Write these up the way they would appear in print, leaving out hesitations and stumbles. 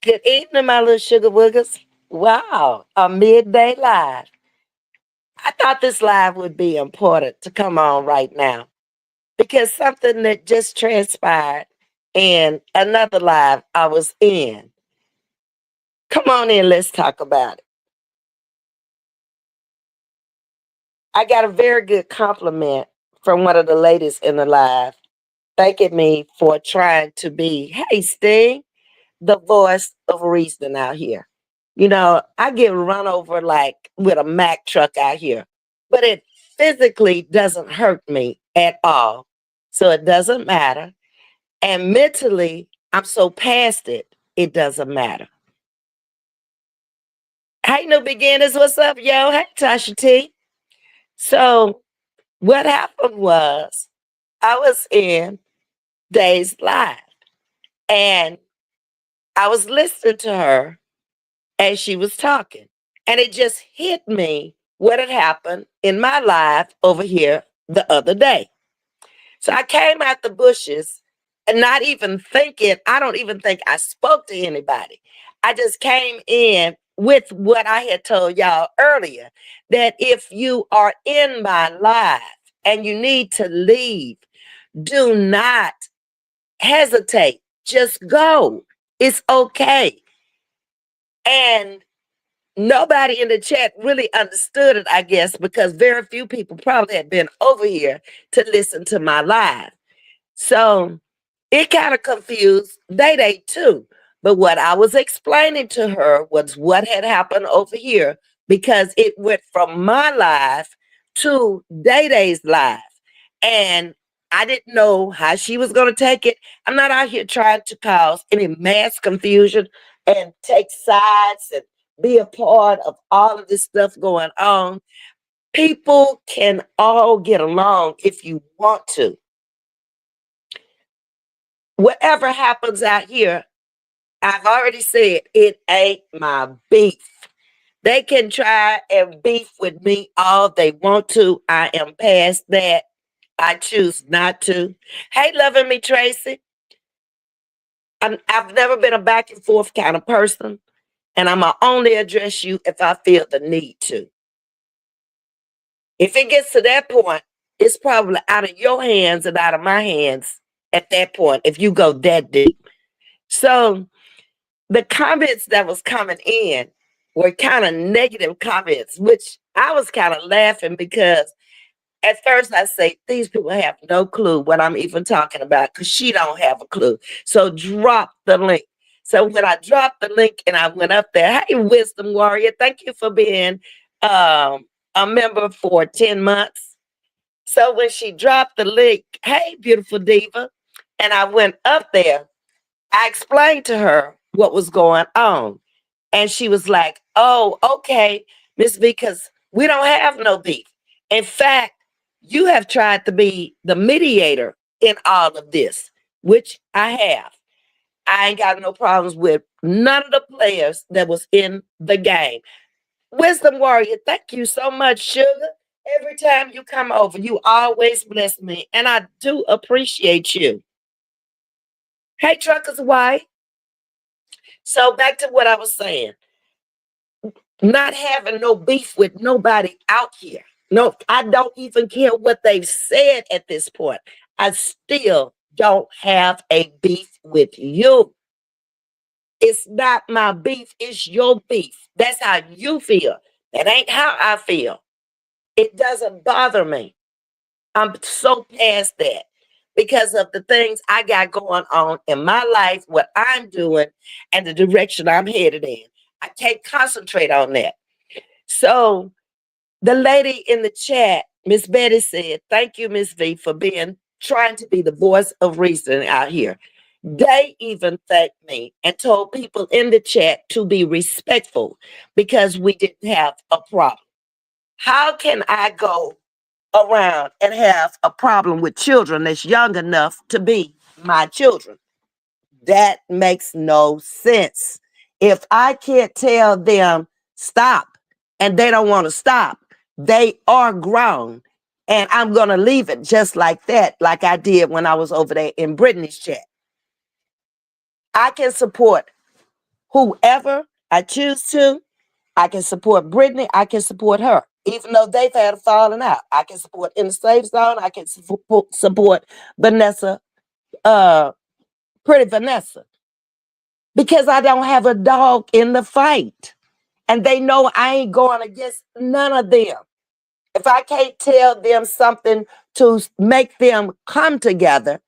Good evening, my little sugar woogers. Wow, a midday live. I thought this live would be important to come on right now because something that just transpired in another live I was in. Come on in, let's talk about it. I got a very good compliment from one of the ladies in the live, thanking me for trying to be, hey, Sting, the voice of reason out here. You know, I get run over like with a Mack truck out here, but it physically doesn't hurt me at all. So it doesn't matter. And mentally, I'm so past it, it doesn't matter. Hey, new beginners, what's up, yo? Hey, Tasha T. So what happened was I was in Days Live and I was listening to her as she was talking. And it just hit me what had happened in my life over here the other day. So I came out the bushes and not even thinking, I don't even think I spoke to anybody. I just came in with what I had told y'all earlier, that if you are in my life and you need to leave, do not hesitate. Just go. It's okay. And nobody in the chat really understood it, I guess, because very few people probably had been over here to listen to my live. So it kind of confused Day too. But what I was explaining to her was what had happened over here because it went from my live to Day's live. And I didn't know how she was going to take it. I'm not out here trying to cause any mass confusion and take sides and be a part of all of this stuff going on. People can all get along if you want to. Whatever happens out here, I've already said it ain't my beef. They can try and beef with me all they want to. I am past that. I choose not to. Hey, loving me, Tracy. I've never been a back and forth kind of person, and I'm going to only address you if I feel the need to. If it gets to that point, it's probably out of your hands and out of my hands at that point if you go that deep. So the comments that was coming in were kind of negative comments, which I was kind of laughing because at first I say these people have no clue what I'm even talking about because she don't have a clue. So drop the link. So when I dropped the link and I went up there, hey, Wisdom Warrior, thank you for being a member for 10 months. So when she dropped the link, hey, beautiful diva, and I went up there, I explained to her what was going on. And she was like, oh, okay, Ms.V, because we don't have no beef. In fact, you have tried to be the mediator in all of this, which I have. I ain't got no problems with none of the players that was in the game. Wisdom Warrior, thank you so much, sugar. Every time you come over, you always bless me, and I do appreciate you. Hey, Trucker's Wife. So back to what I was saying. Not having no beef with nobody out here. No, I don't even care what they've said at this point. I still don't have a beef with you. It's not my beef, it's your beef. That's how you feel. That ain't how I feel. It doesn't bother me. I'm so past that because of the things I got going on in my life, what I'm doing, and the direction I'm headed in. I can't concentrate on that. So the lady in the chat, Miss Betty said, thank you, Miss V, for being trying to be the voice of reason out here. They even thanked me and told people in the chat to be respectful because we didn't have a problem. How can I go around and have a problem with children that's young enough to be my children? That makes no sense. If I can't tell them stop and they don't want to stop, they are grown. And I'm going to leave it just like that, like I did when I was over there in Brittany's chat. I can support whoever I choose to. I can support Brittany. I can support her, even though they've had a falling out. I can support In the Safe Zone. I can support Vanessa, uh, Pretty Vanessa, because I don't have a dog in the fight. And they know I ain't going against none of them. If I can't tell them something to make them come together,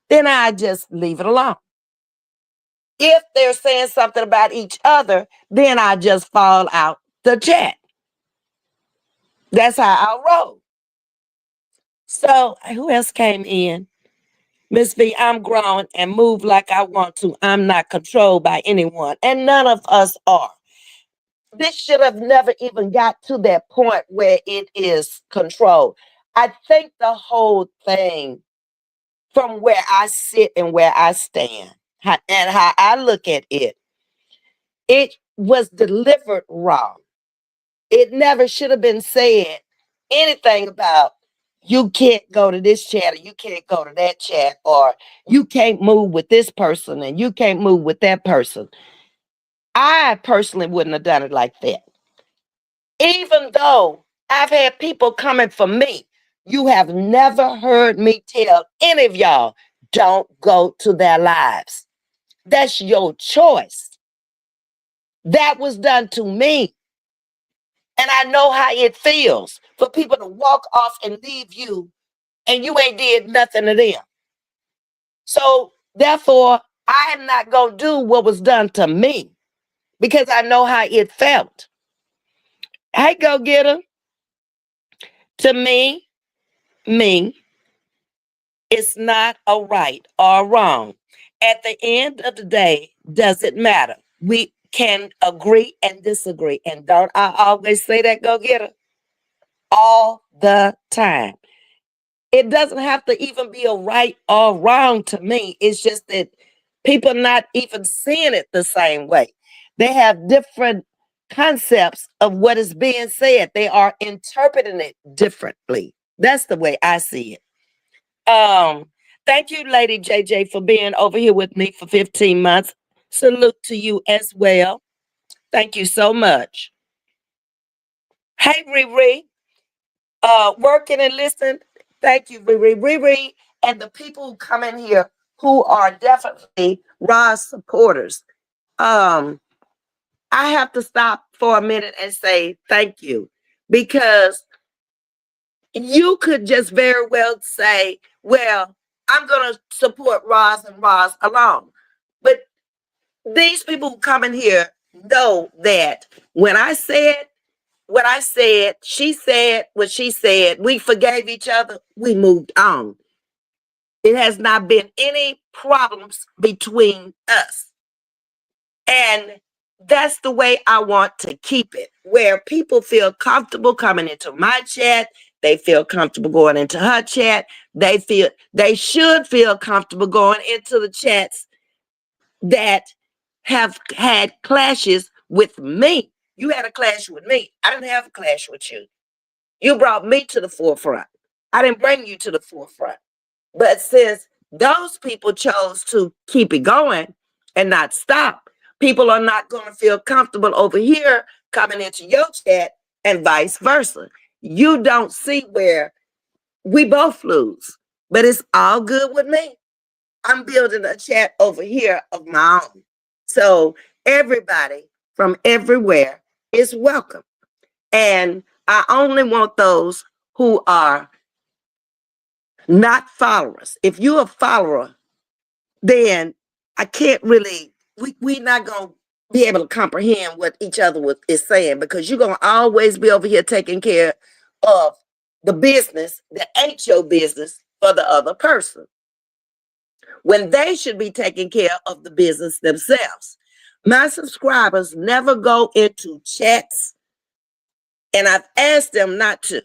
then I just leave it alone. If they're saying something about each other, then I just fall out the chat. That's how I roll. So who else came in? Ms.V, I'm grown and move like I want to. I'm not controlled by anyone. And none of us are. This should have never even got to that point where it is controlled. I think the whole thing, from where I sit and where I stand, and how I look at it, it was delivered wrong. It never should have been said anything about you can't go to this chat or you can't go to that chat or you can't move with this person and you can't move with that person. I personally wouldn't have done it like that. Even though I've had people coming for me, you have never heard me tell any of y'all, don't go to their lives. That's your choice. That was done to me. And I know how it feels for people to walk off and leave you and you ain't did nothing to them. So therefore, I am not going to do what was done to me because I know how it felt. Hey, go get her. To me, it's not a right or a wrong. At the end of the day, does it matter? We can agree and disagree. And don't I always say that, go get her? All the time. It doesn't have to even be a right or wrong to me. It's just that people not even seeing it the same way. They have different concepts of what is being said. They are interpreting it differently. That's the way I see it. Thank you, Lady JJ, for being over here with me for 15 months. Salute to you as well. Thank you so much. Hey, Riri, working and listening. Thank you, Riri. Riri, and the people who come in here who are definitely Roz supporters. I have to stop for a minute and say thank you because you could just very well say, well, I'm going to support Roz and Roz alone. But these people who come in here know that when I said what I said, she said what she said, we forgave each other, we moved on. It has not been any problems between us. And that's the way I want to keep it, where people feel comfortable coming into my chat. They feel comfortable going into her chat. They should feel comfortable going into the chats that have had clashes with me. You had a clash with me. I didn't have a clash with you. You brought me to the forefront. I didn't bring you to the forefront. But since those people chose to keep it going and not stop, people are not going to feel comfortable over here coming into your chat and vice versa. You don't see where we both lose, but it's all good with me. I'm building a chat over here of my own. So everybody from everywhere is welcome. And I only want those who are not followers. If you're a follower, then I can't really, we're not going to be able to comprehend what each other is saying because you're going to always be over here taking care of the business that ain't your business for the other person when they should be taking care of the business themselves. My subscribers never go into chats, and I've asked them not to,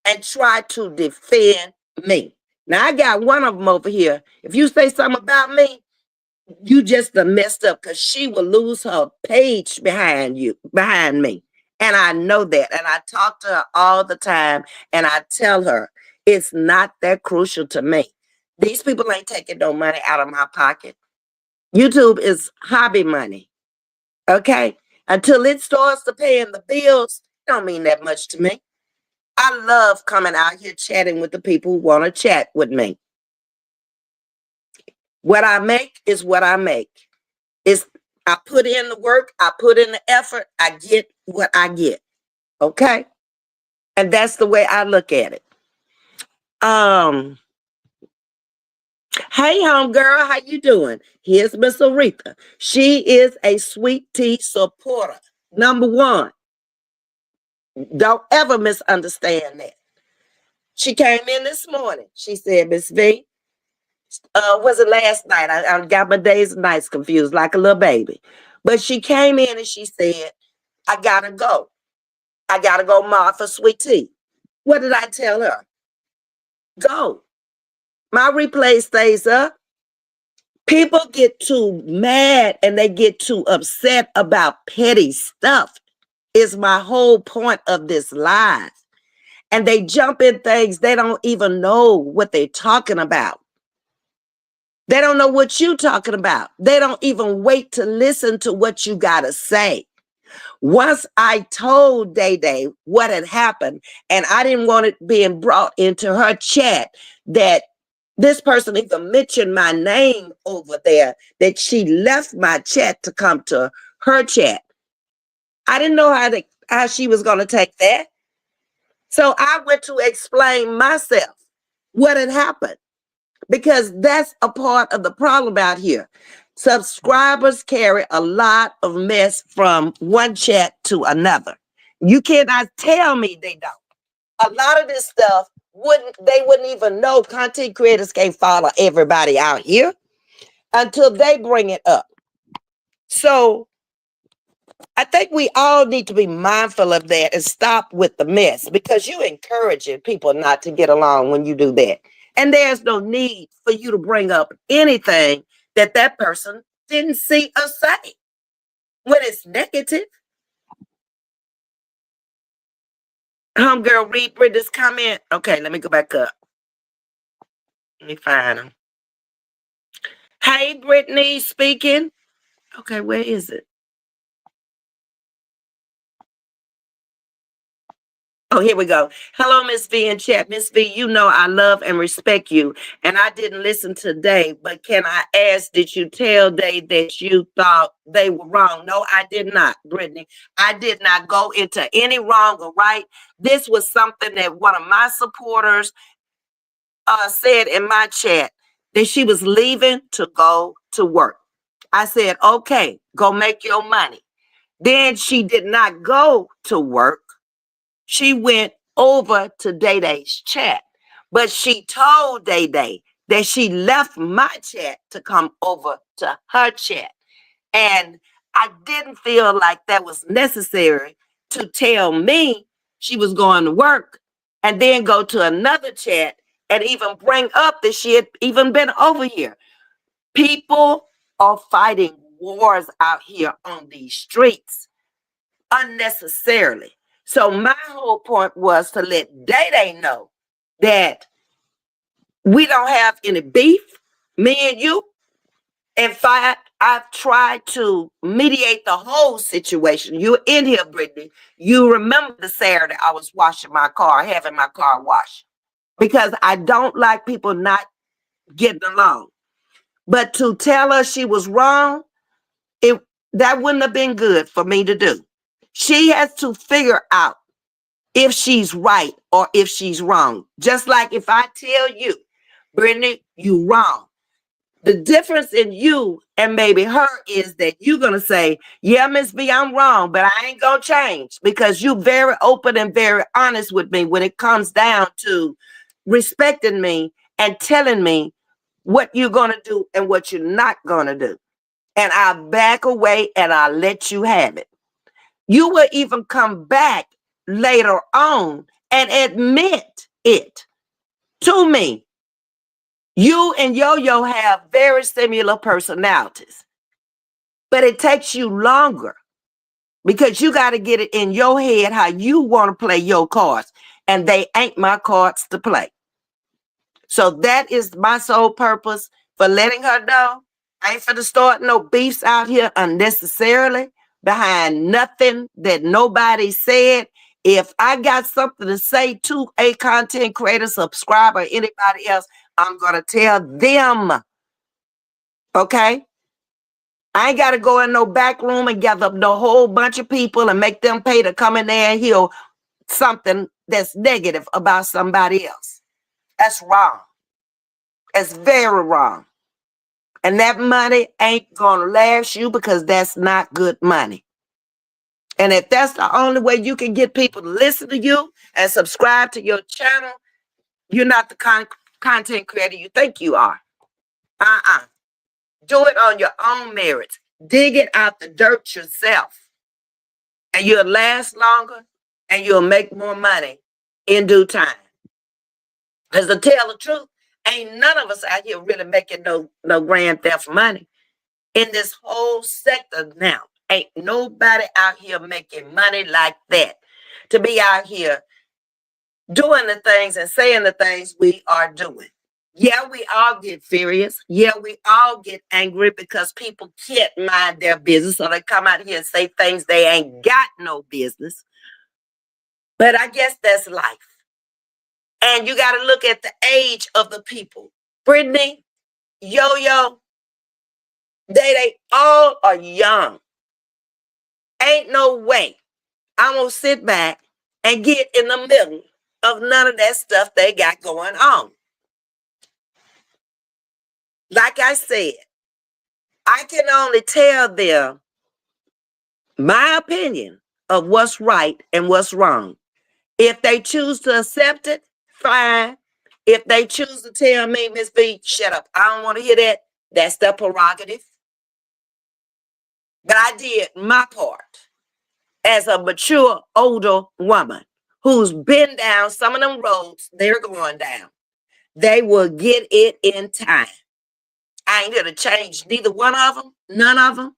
and try to defend me. Now, I got one of them over here. If you say something about me, you just done messed up because she will lose her page behind me. And I know that. And I talk to her all the time and I tell her it's not that crucial to me. These people ain't taking no money out of my pocket. YouTube is hobby money. Okay? Until it starts to paying the bills, it don't mean that much to me. I love coming out here chatting with the people who want to chat with me. What I make is what I make. It's I put in the work, I put in the effort, I get what I get. Okay? And that's the way I look at it. Hey homegirl, how you doing? Here's Miss Aretha. She is a sweet tea supporter. Number one. Don't ever misunderstand that. She came in this morning. She said, Ms.V, was it last night? I got my days and nights confused like a little baby. But she came in and she said, I gotta go. I gotta go Martha sweet tea. What did I tell her? Go. My replay stays up. People get too mad and they get too upset about petty stuff. Is my whole point of this live. And they jump in things they don't even know what they're talking about. They don't know what you're talking about. They don't even wait to listen to what you got to say. Once I told Day Day what had happened, and I didn't want it being brought into her chat that this person even mentioned my name over there, that she left my chat to come to her chat. I didn't know how she was going to take that. So I went to explain myself what had happened, because that's a part of the problem out here. Subscribers carry a lot of mess from one chat to another. You cannot tell me they don't. A lot of this stuff wouldn't even know. Content creators can't follow everybody out here until they bring it up. So I think we all need to be mindful of that and stop with the mess, because you're encouraging people not to get along when you do that. And there's no need for you to bring up anything that person didn't see or say when it's negative. Homegirl, read Britta's comment. Okay, let me go back up. Let me find them. Hey, Brittany speaking. Okay, where is it? Oh, here we go. Hello, Ms.V in chat. Ms.V, you know I love and respect you. And I didn't listen today, but can I ask, did you tell they that you thought they were wrong? No, I did not, Brittany. I did not go into any wrong or right. This was something that one of my supporters said in my chat, that she was leaving to go to work. I said, okay, go make your money. Then she did not go to work. She went over to Day Day's chat, but she told Day Day that she left my chat to come over to her chat. And I didn't feel like that was necessary to tell me she was going to work and then go to another chat and even bring up that she had even been over here. People are fighting wars out here on these streets unnecessarily. So my whole point was to let Day Day know that we don't have any beef, me and you. In fact, I've tried to mediate the whole situation. You're in here, Brittany. You remember the Saturday I was washing my car, having my car washed, because I don't like people not getting along. But to tell her she was wrong, that wouldn't have been good for me to do. She has to figure out if she's right or if she's wrong. Just like if I tell you, Brittany, you wrong. The difference in you and maybe her is that you're going to say, yeah, Ms.V, I'm wrong, but I ain't going to change, because you're very open and very honest with me when it comes down to respecting me and telling me what you're going to do and what you're not going to do. And I back away and I let you have it. You will even come back later on and admit it to me. You and Yo-Yo have very similar personalities, but it takes you longer because you got to get it in your head how you want to play your cards, and they ain't my cards to play. So that is my sole purpose for letting her know. I ain't finna start no beefs out here unnecessarily, behind nothing that nobody said. If I got something to say to a content creator, subscriber, or anybody else, I'm going to tell them. Okay? I ain't got to go in no back room and gather up no whole bunch of people and make them pay to come in there and hear something that's negative about somebody else. That's wrong. It's very wrong. And that money ain't going to last you because that's not good money. And if that's the only way you can get people to listen to you and subscribe to your channel, you're not the content creator you think you are. Do it on your own merits. Dig it out the dirt yourself. And you'll last longer and you'll make more money in due time. Because to tell the truth, ain't none of us out here really making no grand theft money. In this whole sector now, ain't nobody out here making money like that. To be out here doing the things and saying the things we are doing. Yeah, we all get furious. Yeah, we all get angry because people can't mind their business. So they come out here and say things they ain't got no business. But I guess that's life. And you got to look at the age of the people. Brittany, Yo-Yo, they all are young. Ain't no way I'm going to sit back and get in the middle of none of that stuff they got going on. Like I said, I can only tell them my opinion of what's right and what's wrong. If they choose to accept it, fine. If they choose to tell me, Ms.V, shut up, I don't want to hear that, that's their prerogative. But I did my part as a mature, older woman who's been down some of them roads they're going down. They will get it in time. I ain't going to change neither one of them, none of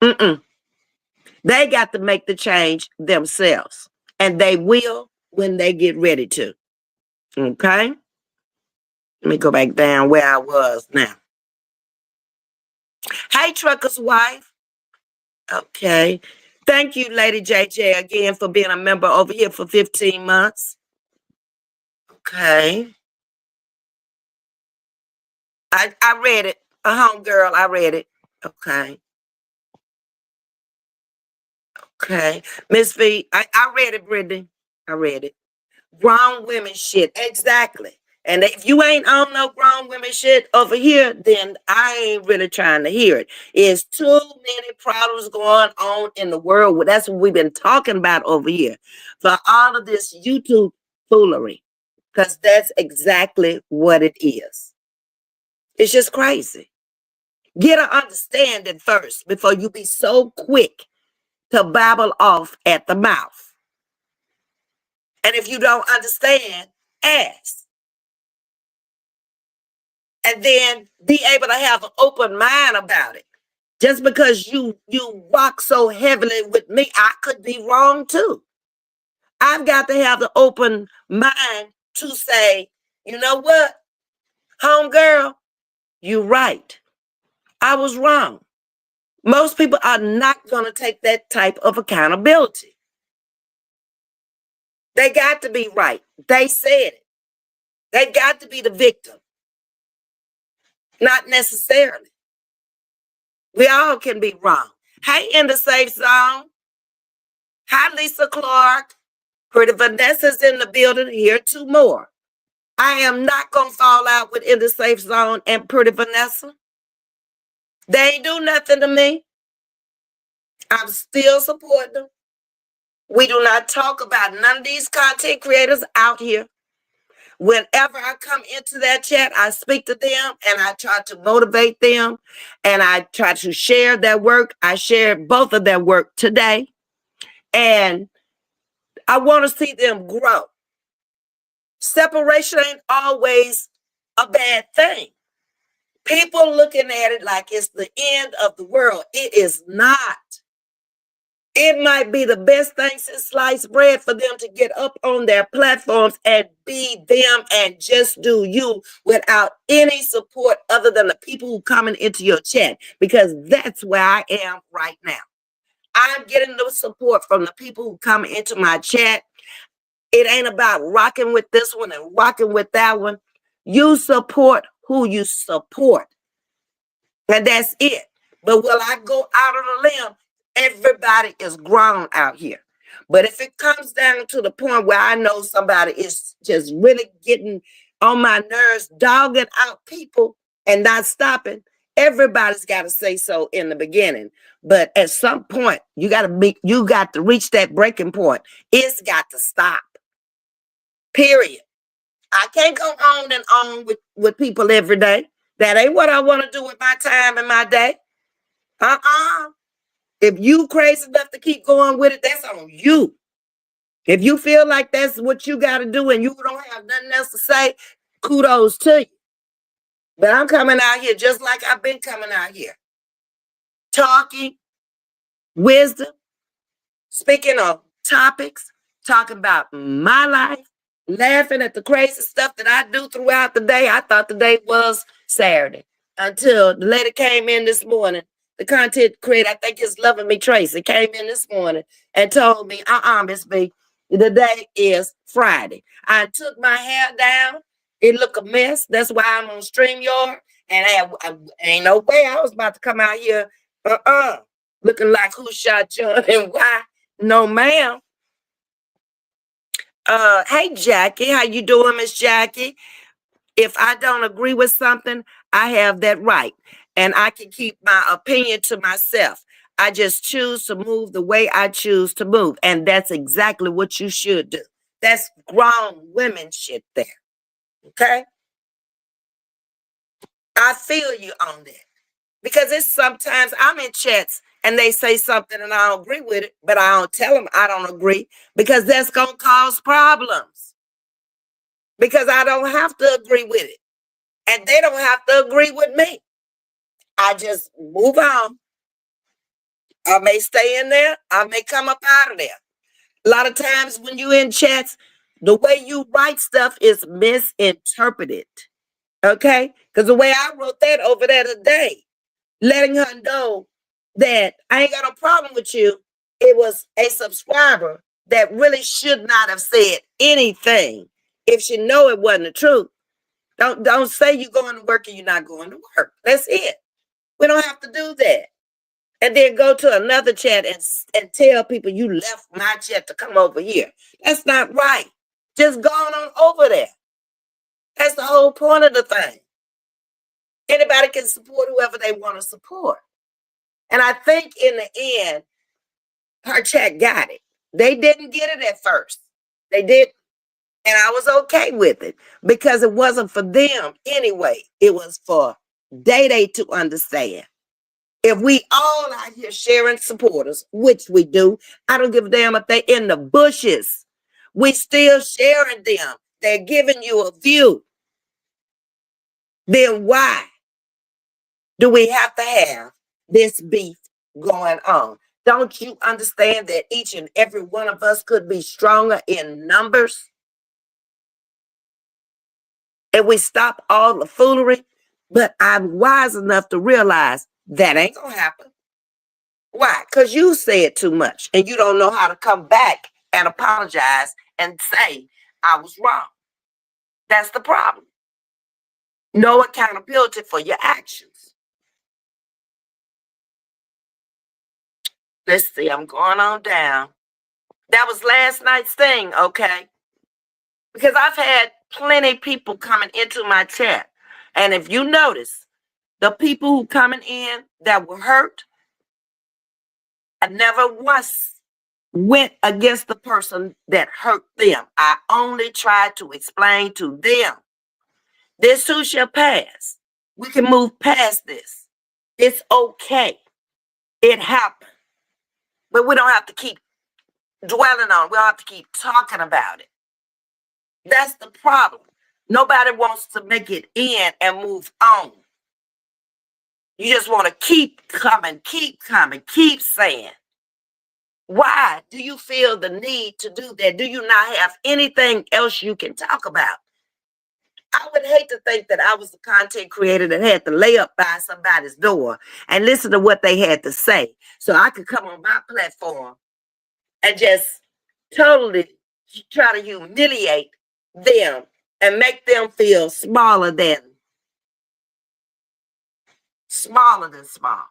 them. They got to make the change themselves. And they will when they get ready to. Okay? Let me go back down where I was now. Hey, Trucker's Wife. Okay. Thank you, Lady JJ, again for being a member over here for 15 months. Okay. I read it. Homegirl, I read it. Okay. Okay. Ms.V, I read it, Brittany. I read it. Grown women shit. Exactly. And if you ain't on no grown women shit over here, then I ain't really trying to hear it. It's too many problems going on in the world. That's what we've been talking about over here. For all of this YouTube foolery. Because that's exactly what it is. It's just crazy. Get an understanding first before you be so quick to babble off at the mouth. And if you don't understand, ask. And then be able to have an open mind about it. Just because you rock so heavily with me, I could be wrong too. I've got to have the open mind to say, you know what, homegirl, you're right. I was wrong. Most people are not going to take that type of accountability. They got to be right. They said it. They got to be the victim. Not necessarily. We all can be wrong. Hey, in the safe zone. Hi, Lisa Clark. Pretty Vanessa's in the building. Here, two more. I am not going to fall out with In the Safe Zone and Pretty Vanessa. They ain't do nothing to me. I'm still supporting them. We do not talk about none of these content creators out here. Whenever I come into that chat, I speak to them and I try to motivate them and I try to share their work. I shared both of their work today and I want to see them grow. Separation ain't always a bad thing. People looking at it like it's the end of the world. It is not. It might be the best thing since sliced bread for them to get up on their platforms and be them and just do you without any support other than the people who coming into your chat, because that's where I am right now. I'm getting the support from the people who come into my chat. It ain't about rocking with this one and rocking with that one. You support who you support. And that's it. But will I go out on a limb? Everybody is grown out here. But if it comes down to the point where I know somebody is just really getting on my nerves, dogging out people and not stopping, everybody's got to say so in the beginning. But at some point, you got to reach that breaking point. It's got to stop. Period. I can't go on and on with people every day. That ain't what I want to do with my time and my day. If you crazy enough to keep going with it, that's on you. If you feel like that's what you got to do and you don't have nothing else to say, kudos to you. But I'm coming out here just like I've been coming out here. Talking, wisdom, speaking of topics, talking about my life, laughing at the crazy stuff that I do throughout the day. I thought the day was Saturday until the lady came in this morning. The content creator, I think it's Loving Me Tracy, came in this morning and told me, Ms.V, the day is Friday. I took my hair down. It looked a mess. That's why I'm on StreamYard. And I ain't no way I was about to come out here looking like who shot John and why. No, ma'am. Hey, Jackie. How you doing, Miss Jackie? If I don't agree with something, I have that right. And I can keep my opinion to myself. I just choose to move the way I choose to move. And that's exactly what you should do. That's grown women shit there. Okay? I feel you on that. Because it's sometimes I'm in chats and they say something and I don't agree with it, but I don't tell them I don't agree because that's going to cause problems. Because I don't have to agree with it. And they don't have to agree with me. I just move on. I may stay in there. I may come up out of there. A lot of times when you're in chats, the way you write stuff is misinterpreted. Okay? Because the way I wrote that over there today, letting her know that I ain't got no problem with you. It was a subscriber that really should not have said anything if she know it wasn't the truth. Don't say you're going to work and you're not going to work. That's it. We don't have to do that. And then go to another chat and tell people you left my chat to come over here. That's not right. Just go on over there. That's the whole point of the thing. Anybody can support whoever they want to support. And I think in the end, her chat got it. They didn't get it at first. They did. And I was okay with it because it wasn't for them anyway. It was for Day to understand. If we all out here sharing supporters, which we do, I don't give a damn if they're in the bushes. We still sharing them. They're giving you a view. Then why do we have to have this beef going on? Don't you understand that each and every one of us could be stronger in numbers? And we stop all the foolery, but I'm wise enough to realize that ain't gonna happen. Why? Because you said too much and you don't know how to come back and apologize and say, I was wrong. That's the problem. No accountability for your actions. Let's see, I'm going on down. That was last night's thing, okay? Because I've had plenty of people coming into my chat. And if you notice, the people who coming in that were hurt, I never once went against the person that hurt them. I only tried to explain to them, this too shall pass. We can move past this. It's okay. It happened. But we don't have to keep dwelling on it. We don't have to keep talking about it. That's the problem. Nobody wants to make it in and move on. You just want to keep coming, keep saying. Why do you feel the need to do that? Do you not have anything else you can talk about? I would hate to think that I was the content creator that had to lay up by somebody's door and listen to what they had to say so I could come on my platform and just totally try to humiliate them and make them feel smaller than small.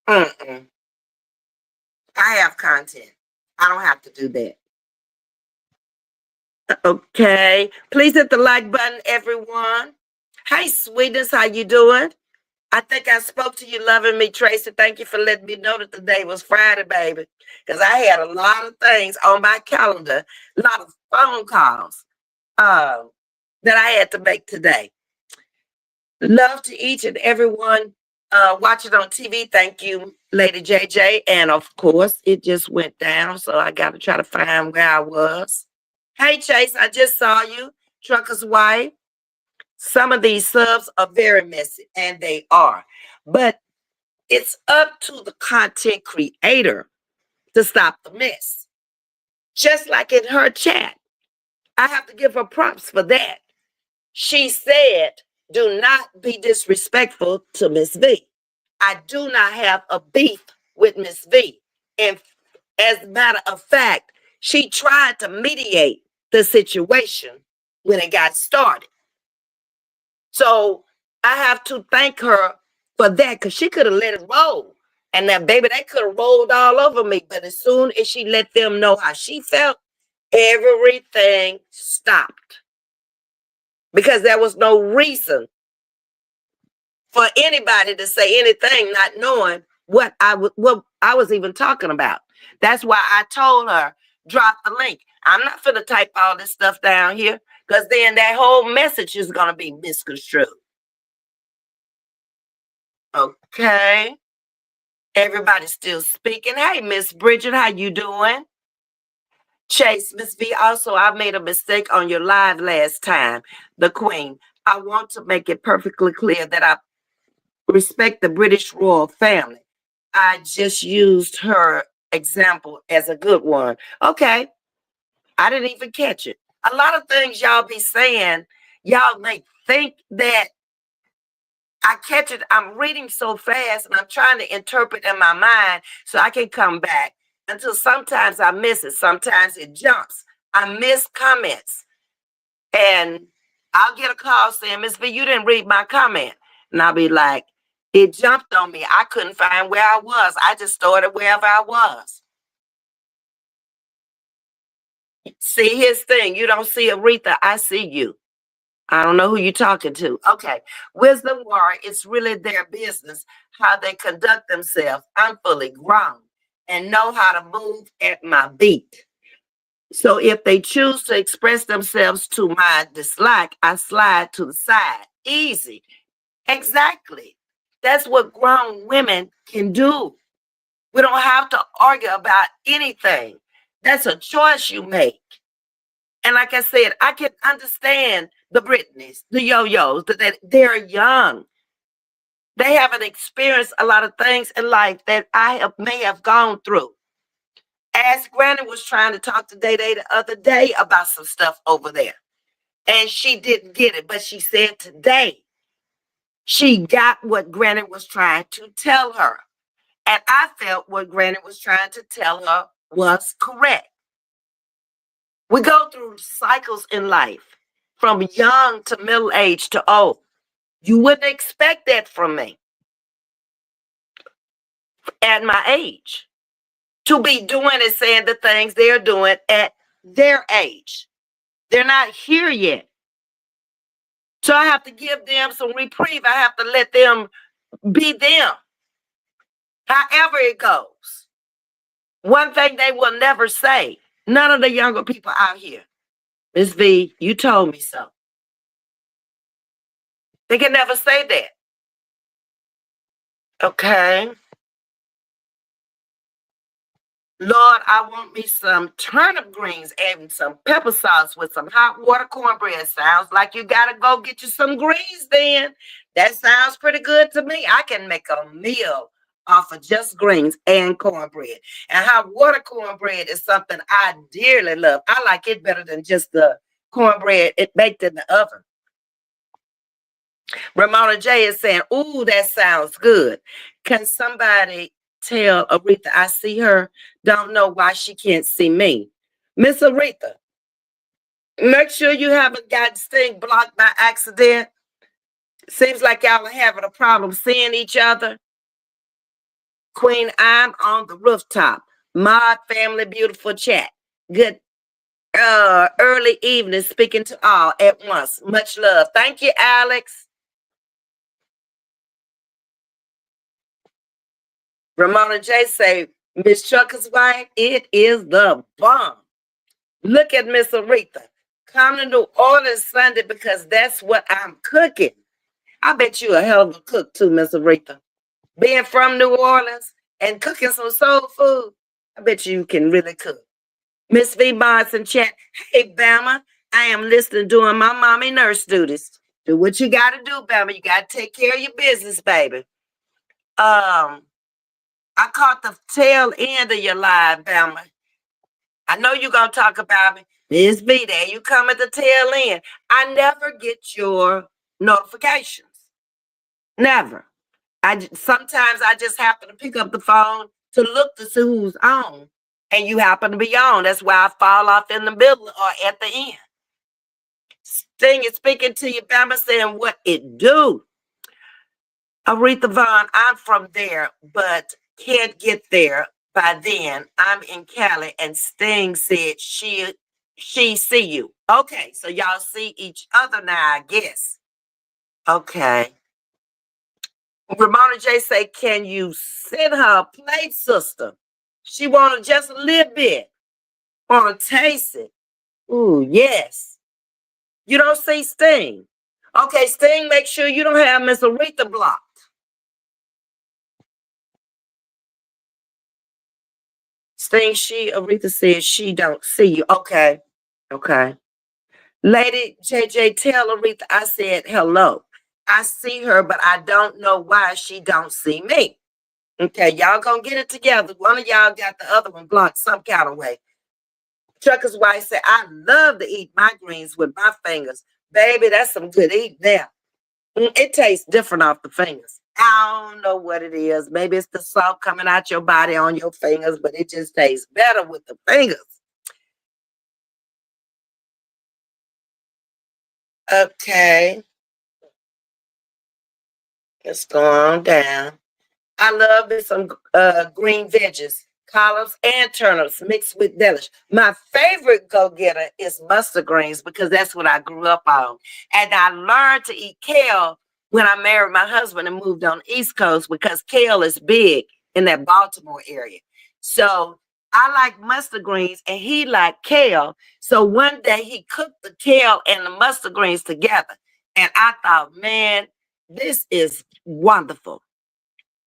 Mm-mm. I have content. I don't have to do that. Okay. Please hit the like button, everyone. Hey, sweetness, how you doing? I think I spoke to you, loving me, Tracy. Thank you for letting me know that today was Friday, baby. Because I had a lot of things on my calendar, a lot of phone calls uh, that I had to make today. Love to each and everyone watching on TV. Thank you, Lady JJ. And of course, it just went down, so I got to try to find where I was. Hey, Chase, I just saw you, Trucker's Wife. Some of these subs are very messy, and they are. But it's up to the content creator to stop the mess. Just like in her chat, I have to give her props for that. She said, do not be disrespectful to Ms.V. I do not have a beef with Ms.V. And as a matter of fact, she tried to mediate the situation when it got started. So I have to thank her for that because she could have let it roll. And that baby, they could have rolled all over me. But as soon as she let them know how she felt, everything stopped. Because there was no reason for anybody to say anything, not knowing what I was even talking about. That's why I told her, drop the link. I'm not finna type all this stuff down here because then that whole message is gonna be misconstrued. Okay. Everybody's still speaking. Hey, Miss Bridget, how you doing? Chase, Ms.V, also, I made a mistake on your live last time, the Queen. I want to make it perfectly clear that I respect the British royal family. I just used her example as a good one. Okay. I didn't even catch it. A lot of things y'all be saying, y'all may think that I catch it. I'm reading so fast and I'm trying to interpret in my mind so I can come back until sometimes I miss it. Sometimes it jumps. I miss comments. And I'll get a call saying, Ms.V, you didn't read my comment. And I'll be like, it jumped on me. I couldn't find where I was. I just started wherever I was. See his thing. You don't see Aretha. I see you. I don't know who you're talking to. Okay. Wisdom warrior, it's really their business how they conduct themselves. I'm fully grown and know how to move at my beat. So if they choose to express themselves to my dislike, I slide to the side. Easy. Exactly. That's what grown women can do. We don't have to argue about anything. That's a choice you make. And like I said, I can understand the Britneys, the yo-yos, that they're young. They haven't experienced a lot of things in life that may have gone through. As Granny was trying to talk to Day Day the other day about some stuff over there. And she didn't get it, but she said today she got what Granny was trying to tell her. And I felt what Granny was trying to tell her was correct. We go through cycles in life from young to middle age to old. You wouldn't expect that from me at my age to be doing and saying the things they're doing at their age. They're not here yet. So I have to give them some reprieve. I have to let them be them. However it goes. One thing they will never say, none of the younger people out here, Ms.V, you told me so. They can never say that. Okay. Lord, I want me some turnip greens and some pepper sauce with some hot water cornbread. Sounds like you gotta go get you some greens then. That sounds pretty good to me. I can make a meal off of just greens and cornbread. And hot water cornbread is something I dearly love. I like it better than just the cornbread it baked in the oven. Ramona J is saying, ooh, that sounds good. Can somebody tell Aretha I see her? Don't know why she can't see me. Miss Aretha, make sure you haven't got this thing blocked by accident. Seems like y'all are having a problem seeing each other. Queen, I'm on the rooftop. My family, beautiful chat. Good early evening, speaking to all at once. Much love. Thank you, Alex. Ramona J say, Miss Chucker's wife, it is the bomb. Look at Miss Aretha. Come to New Orleans Sunday because that's what I'm cooking. I bet you a hell of a cook too, Miss Aretha. Being from New Orleans and cooking some soul food, I bet you can really cook. Ms.V. Bonds in chat. Hey, Bama, I am listening doing my mommy nurse duties. Do what you got to do, Bama. You got to take care of your business, baby. I caught the tail end of your live, Bama. I know you're going to talk about me. Ms.V. there, you come at the tail end. I never get your notifications. Never. Sometimes I just happen to pick up the phone to look to see who's on. And you happen to be on. That's why I fall off in the middle or at the end. Sting is speaking to you, Bama, saying what it do. Aretha Vaughn, I'm from there, but can't get there by then. I'm in Cali, and Sting said she see you. Okay, so y'all see each other now, I guess. Okay. Ramona J say, can you send her a plate, sister? She want just a little bit. Want to taste it. Ooh, yes. You don't see Sting. Okay, Sting, make sure you don't have Miss Aretha blocked. Sting, Aretha says she don't see you. Okay. Okay. Lady JJ, tell Aretha I said hello. I see her, but I don't know why she don't see me. Okay, y'all gonna get it together. One of y'all got the other one blocked some kind of way. Trucker's wife said, I love to eat my greens with my fingers. Baby, that's some good eating there. It tastes different off the fingers. I don't know what it is. Maybe it's the salt coming out your body on your fingers, but it just tastes better with the fingers. Okay. Let's go on down. I love me some green veggies, collards and turnips mixed with delish. My favorite go-getter is mustard greens because that's what I grew up on. And I learned to eat kale when I married my husband and moved on the East Coast because kale is big in that Baltimore area. So I like mustard greens and he liked kale. So one day he cooked the kale and the mustard greens together. And I thought, man, this is wonderful.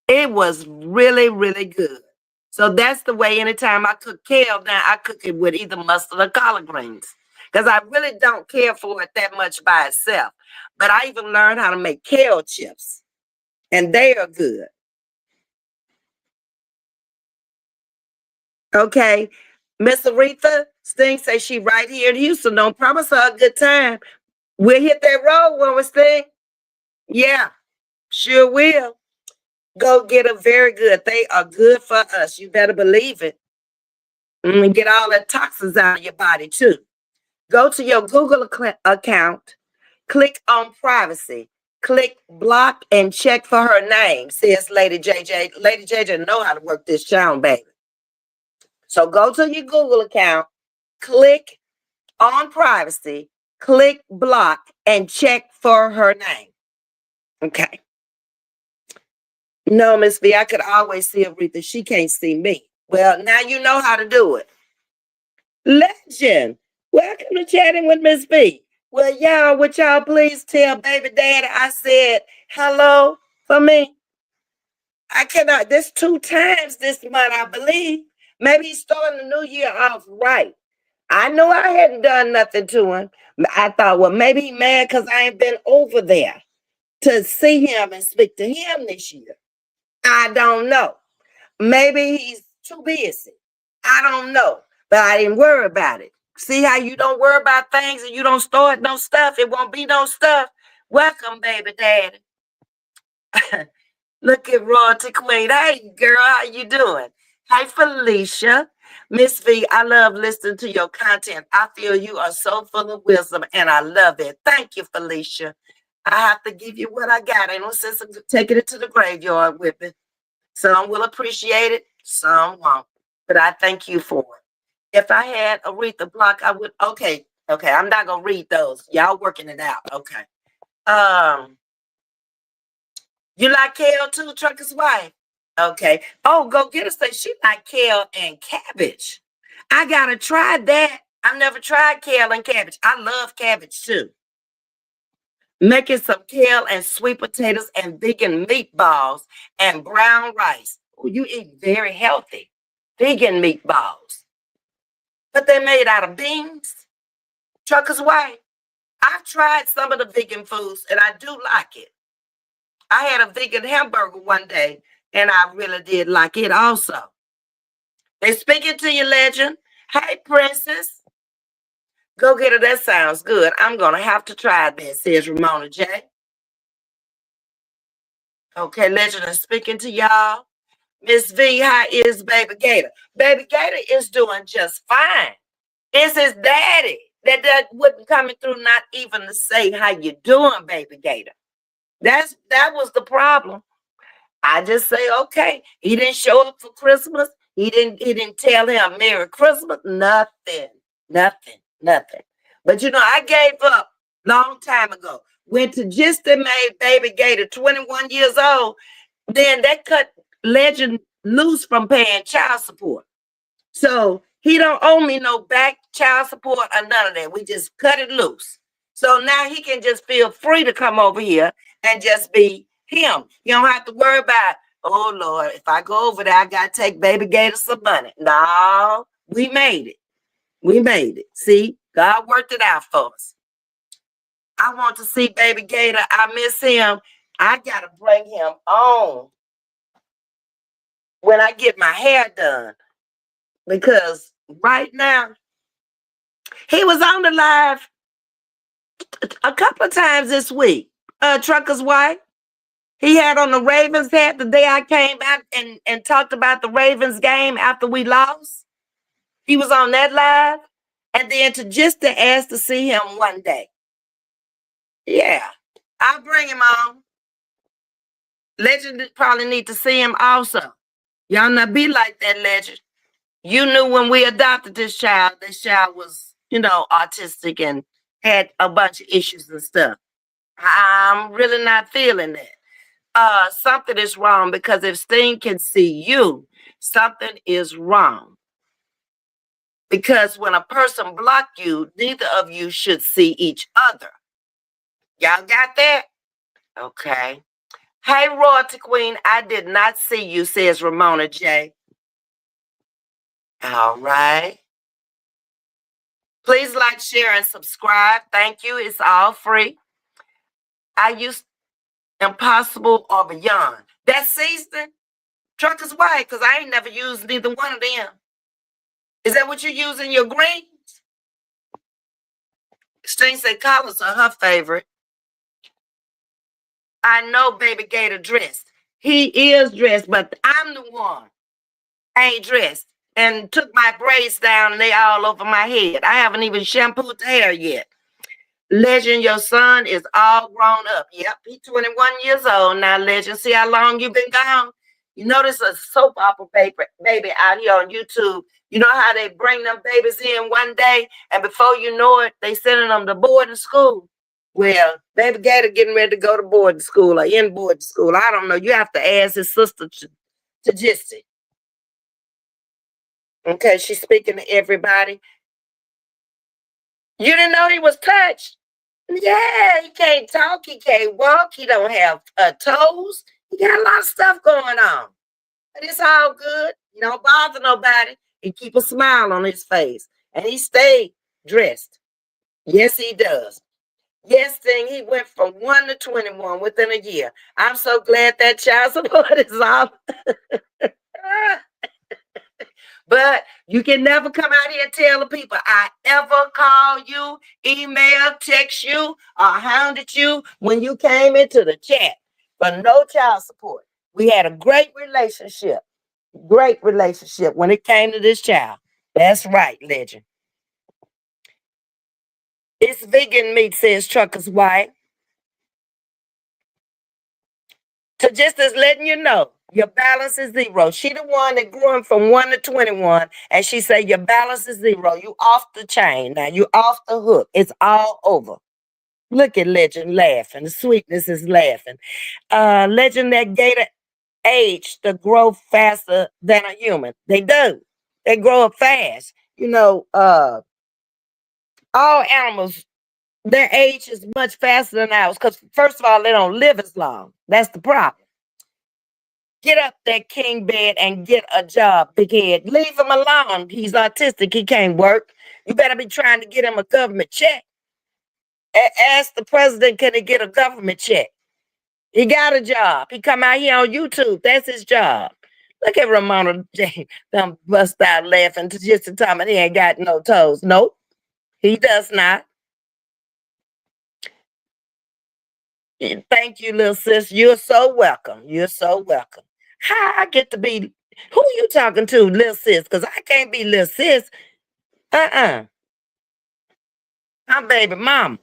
It was really, really good. So that's the way anytime I cook kale, now I cook it with either mustard or collard greens. Because I really don't care for it that much by itself. But I even learned how to make kale chips. And they are good. Okay. Miss Aretha Sting says she right here in Houston. Don't promise her a good time. We'll hit that road, won't we, Sting? Yeah, sure will. Go get them very good. They are good for us. You better believe it. And get all the toxins out of your body too. Go to your Google account, click on privacy, click block, and check for her name, says Lady JJ. Lady JJ know how to work this charm, baby. So go to your Google account, click on privacy, click block, and check for her name. Okay. No, Miss V, I could always see Aretha. She can't see me. Well, now you know how to do it. Legend. Welcome to Chatting with Ms. V. Well, y'all, would y'all please tell baby daddy I said hello for me? I cannot. This 2 times this month, I believe. Maybe he's starting the new year off right. I knew I hadn't done nothing to him. I thought, well, maybe he's mad because I ain't been over there to see him and speak to him this year. I don't know. Maybe he's too busy. I don't know. But I didn't worry about it. See how you don't worry about things and you don't start no stuff. It won't be no stuff. Welcome, baby daddy. Look at Royalty Queen. Hey, girl, how you doing? Hey, Felicia. Ms.V, I love listening to your content. I feel you are so full of wisdom, and I love it. Thank you, Felicia. I have to give you what I got. Ain't no sense of taking it to the graveyard with me. Some will appreciate it, some won't. But I thank you for it. If I had Aretha Block, I would. Okay, I'm not gonna read those. Y'all working it out. Okay. Um, you like kale too, Trucker's wife? Okay. Oh, go get us. Say she like kale and cabbage. I gotta try that. I've never tried kale and cabbage. I love cabbage too. Making some kale and sweet potatoes and vegan meatballs and brown rice. Oh, you eat very healthy. Vegan meatballs. But they're made out of beans. Trucker's wife. I've tried some of the vegan foods and I do like it. I had a vegan hamburger one day and I really did like it also. They speaking to you, legend. Hey, princess. Go get her. That sounds good. I'm going to have to try that, says Ramona J. Okay, legend is speaking to y'all. Ms.V, how is Baby Gator? Baby Gator is doing just fine. It's his daddy that wouldn't coming through not even to say how you doing, Baby Gator. That was the problem. I just say, okay, he didn't show up for Christmas. He didn't tell him Merry Christmas. Nothing. But I gave up long time ago. Went to just made Baby Gator 21 years old. Then that cut Legend loose from paying child support. So he don't owe me no back child support or none of that. We just cut it loose. So now he can just feel free to come over here and just be him. You don't have to worry about, oh Lord, if I go over there, I gotta take Baby Gator some money. No, we made it. We made it. See, God worked it out for us. I want to see Baby Gator. I miss him. I gotta bring him on when I get my hair done. Because right now, he was on the live a couple of times this week. Trucker's wife. He had on the Ravens hat the day I came back and talked about the Ravens game after we lost. He was on that live. And then to ask to see him one day. Yeah. I'll bring him on. Legend probably need to see him also. Y'all not be like that, Legend. You knew when we adopted this child was, autistic and had a bunch of issues and stuff. I'm really not feeling that. Something is wrong because if Sting can see you, something is wrong. Because when a person block you, neither of you should see each other. Y'all got that? Okay. Hey, Royalty Queen, I did not see you, says Ramona J. All right. Please like, share, and subscribe. Thank you. It's all free. I use Impossible or Beyond. That season, Trucker's White, because I ain't never used neither one of them. Is that what you use in your greens? Sting said colors are her favorite. I know Baby Gator dressed. He is dressed, but I'm the one ain't dressed and took my braids down and they all over my head. I haven't even shampooed the hair yet. Legend, your son is all grown up. Yep, he's 21 years old now, Legend. See how long you've been gone? You notice a soap opera baby out here on YouTube. You know how they bring them babies in one day and before you know it, they sending them to boarding school. Well, Baby Gator getting ready to go to boarding school or in boarding school. I don't know. You have to ask his sister to Jissy. Okay, she's speaking to everybody. You didn't know he was touched? Yeah, he can't talk, he can't walk, he don't have toes. He got a lot of stuff going on. But it's all good. He don't bother nobody. He keep a smile on his face. And he stayed dressed. Yes, he does. Yes, thing, he went from 1 to 21 within a year. I'm so glad that child support is off. But you can never come out here and tell the people I ever called you, email, text you, or hounded you when you came into the chat for no child support. We had a great relationship. Great relationship when it came to this child. That's right, legend. It's vegan meat, says Trucker's Wife. So just as letting you know, your balance is zero. She the one that grew him from 1 to 21, and she said your balance is zero. You off the chain now. You off the hook. It's all over. Look at Legend laughing. The sweetness is laughing. Legend, that gator age to grow faster than a human. They do. They grow up fast. All animals, their age is much faster than ours because, first of all, they don't live as long. That's the problem. Get up that king bed and get a job, big head. Leave him alone. He's autistic. He can't work. You better be trying to get him a government check. Ask the president, can he get a government check? He got a job. He come out here on YouTube. That's his job. Look at Ramona J. Them bust out laughing to just the time he ain't got no toes. Nope, he does not. Thank you, little sis. You're so welcome. You're so welcome. How I get to be, who you talking to, little sis? Because I can't be little sis. Uh-uh. I'm baby mama.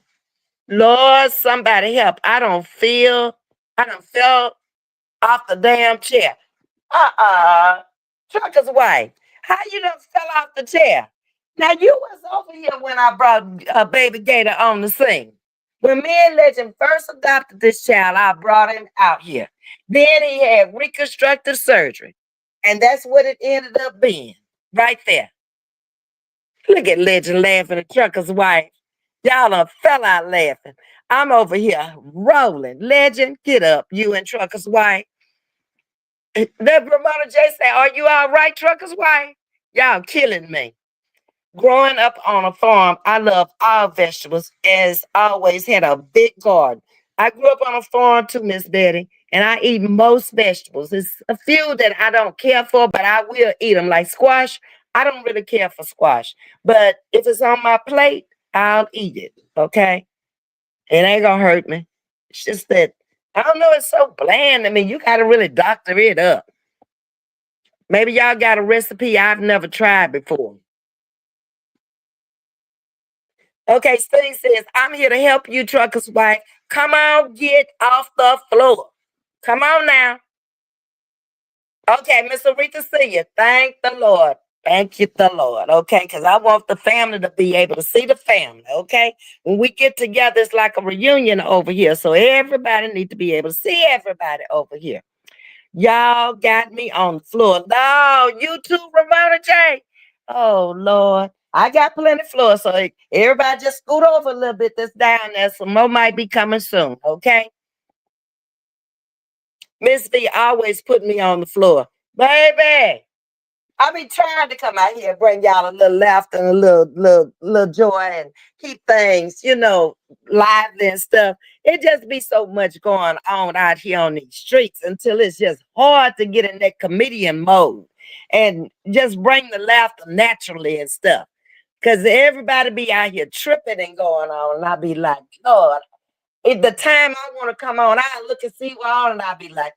Lord, somebody help. I don't feel off the damn chair. Trucker's Wife. How you done fell off the chair? Now you was over here when I brought baby Gator on the scene. When me and Legend first adopted this child, I brought him out here. Then he had reconstructive surgery. And that's what it ended up being. Right there. Look at Legend laughing at Trucker's Wife. Y'all done fell out laughing. I'm over here rolling. Legend, get up. You and Trucker's Wife. The Ramona J say, are you all right, Trucker's Wife? Y'all killing me. Growing up on a farm, I love all vegetables. As always, had a big garden. I grew up on a farm too, Miss Betty, and I eat most vegetables. There's a few that I don't care for, but I will eat them. Like squash, I don't really care for squash. But if it's on my plate, I'll eat it. Okay? It ain't gonna hurt me. It's just that I don't know, it's so bland. I mean, you gotta really doctor it up. Maybe y'all got a recipe I've never tried before. Okay, Steve says, I'm here to help you, Trucker's Wife. Come on, get off the floor. Come on now. Okay, Miss Aretha, see you. Thank the Lord. Thank you, the Lord. Okay, because I want the family to be able to see the family. Okay, when we get together, it's like a reunion over here. So everybody need to be able to see everybody over here. Y'all got me on the floor. No, you too, Ramona J. Oh Lord. I got plenty of floor. So everybody just scoot over a little bit that's down there. Some more might be coming soon. Okay. Ms.V always put me on the floor. Baby. I be trying to come out here and bring y'all a little laughter and a little joy and keep things, lively and stuff. It just be so much going on out here on these streets until it's just hard to get in that comedian mode and just bring the laughter naturally and stuff. Cause everybody be out here tripping and going on, and I be like, Lord, at the time I want to come on, I look and see you all, and I be like,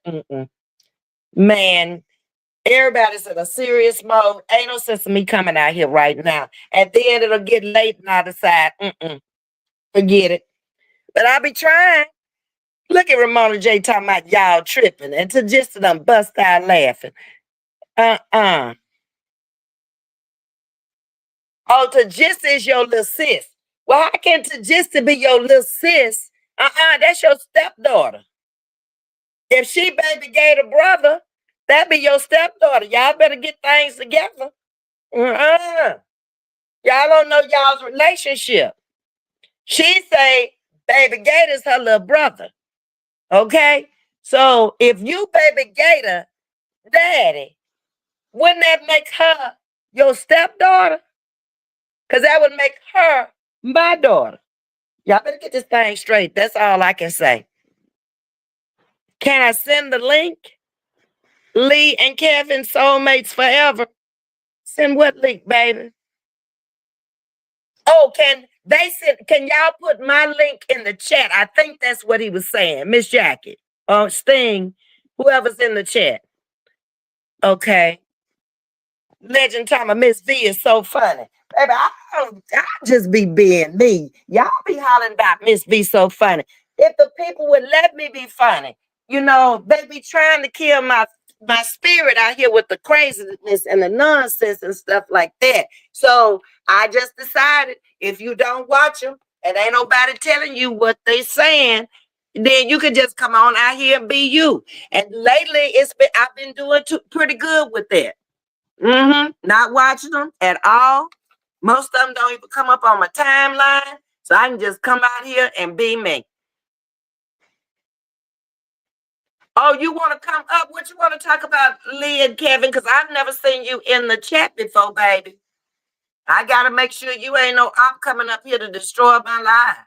man. Everybody's in a serious mode. Ain't no sense of me coming out here right now. And then it'll get late and I decide, forget it. But I'll be trying. Look at Ramona J talking about y'all tripping. And to just done bust out laughing. Uh-uh. Oh, to just is your little sis. Well, how can to just to be your little sis? That's your stepdaughter. If she baby gave a brother, that be your stepdaughter. Y'all better get things together. Uh-uh. Y'all don't know y'all's relationship. She say baby Gator's her little brother. Okay? So if you baby Gator daddy, wouldn't that make her your stepdaughter? Because that would make her my daughter. Y'all better get this thing straight. That's all I can say. Can I send the link? Lee and Kevin, soulmates forever. Send what link, baby? Oh, can y'all put my link in the chat? I think that's what he was saying. Miss Jackie. Sting, whoever's in the chat. Okay. Legend time of Ms.V is so funny. Baby, I just be being me. Y'all be hollering about Ms.V so funny. If the people would let me be funny, they be trying to kill my spirit out here with the craziness and the nonsense and stuff like that. So I just decided if you don't watch them and ain't nobody telling you what they saying, then you can just come on out here and be you. And lately I've been doing pretty good with that. Not watching them at all. Most of them don't even come up on my timeline. So I can just come out here and be me. Oh, you want to come up? What you want to talk about, Lee and Kevin? Because I've never seen you in the chat before, baby. I got to make sure you ain't no op coming up here to destroy my life.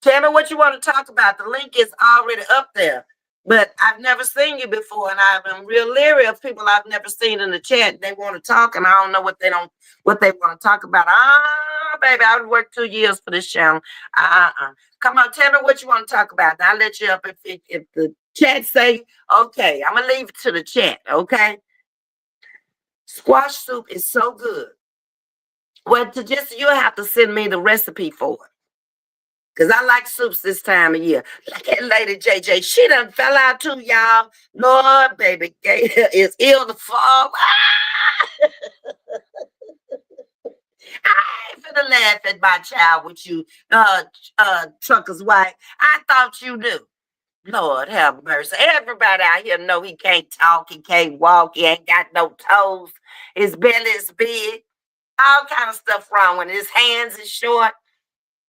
Tell me what you want to talk about. The link is already up there. But I've never seen you before, and I've been real leery of people I've never seen in the chat. They want to talk, and I don't know what they want to talk about. Baby, I would work 2 years for this channel. Come on, tell me what you want to talk about. And I'll let you up if the chat say okay. I'm gonna leave it to the chat. Okay. Squash soup is so good. Well, you'll have to send me the recipe for it. Because I like soups this time of year. Look at Lady JJ. She done fell out too, y'all. Lord, baby, is ill to fall. I ain't finna laugh at my child with you, trucker's wife. I thought you knew. Lord have mercy. Everybody out here know he can't talk, he can't walk, he ain't got no toes. His belly is big. All kind of stuff wrong when his hands is short.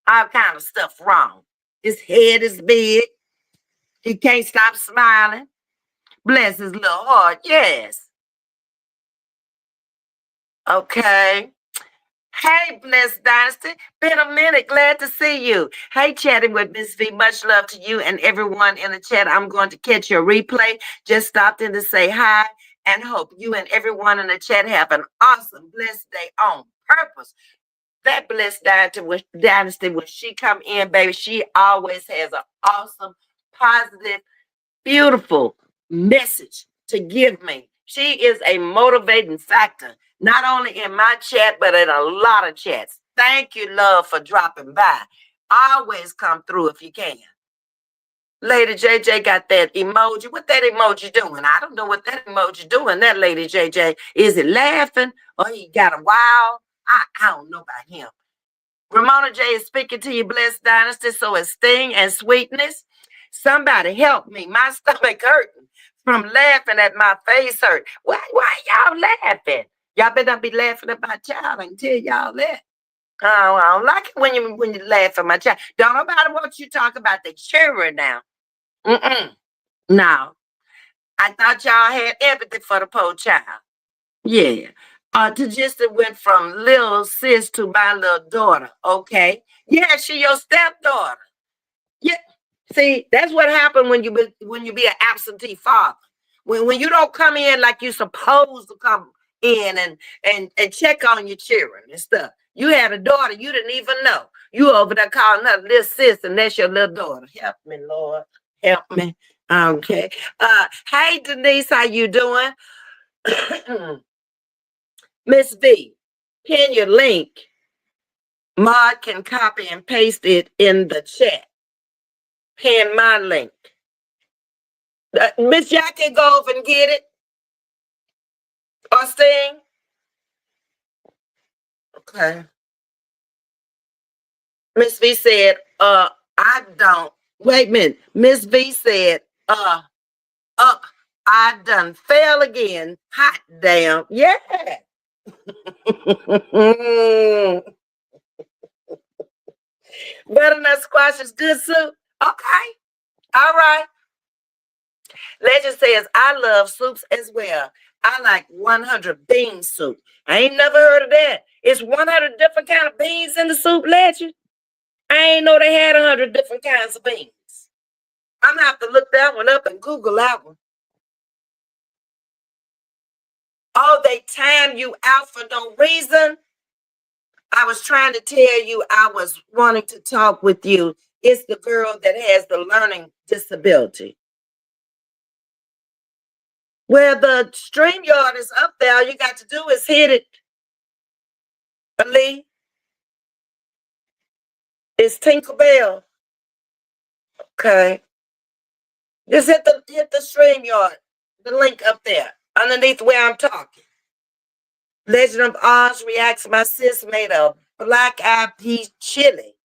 All kind of stuff wrong. His head is big. He can't stop smiling. Bless his little heart. Yes. Okay. Hey, Blessed Dynasty. Been a minute. Glad to see you. Hey, chatting with Ms.V. Much love to you and everyone in the chat. I'm going to catch your replay. Just stopped in to say hi and hope you and everyone in the chat have an awesome, blessed day on purpose. That Blessed Dynasty, when she come in, baby, she always has an awesome, positive, beautiful message to give me. She is a motivating factor, not only in my chat, but in a lot of chats. Thank you, love, for dropping by. Always come through if you can. Lady JJ got that emoji. What that emoji doing? I don't know what that emoji doing. That Lady JJ, is it laughing or he got a wow? I don't know about him. Ramona J is speaking to you, Blessed Dynasty. So is Sting and Sweetness. Somebody help me. My stomach hurting from laughing at my face hurt. Why y'all laughing? Y'all better not be laughing at my child. I can tell y'all that. I don't like it when you laugh at my child. Don't nobody want you to talk about the children now. No. I thought y'all had empathy for the poor child. Yeah. Tajista went from little sis to my little daughter. Okay. Yeah, she your stepdaughter. Yeah. See, that's what happened when you be an absentee father. When you don't come in like you're supposed to come in and check on your children and stuff. You had a daughter you didn't even know. You over there calling her little sis, and that's your little daughter. Help me, Lord. Help me. Okay. Hey Denise, how you doing? Miss V, pin your link. Mod can copy and paste it in the chat. Pin my link. Miss Jackie, go over and get it. Or Sting. Okay. Miss V said, I don't. Wait a minute. Miss V said, I done fell again. Hot damn. Yeah. Butternut squash is good soup. Okay. All right. Legend says, I love soups as well. I like 100 bean soup. I ain't never heard of that. It's 100 different kind of beans in the soup, Legend. I ain't know they had 100 different kinds of beans. I'm gonna have to look that one up and Google that one. Oh, they time you out for no reason. I was trying to tell you I was wanting to talk with you. It's the girl that has the learning disability. Well, the stream yard is up there. All you got to do is hit it. Lee, it's Tinkerbell. Okay. Just hit the stream yard. The link up there. Underneath where I'm talking. Legend of Oz reacts. My sis made a black eyed pea chili.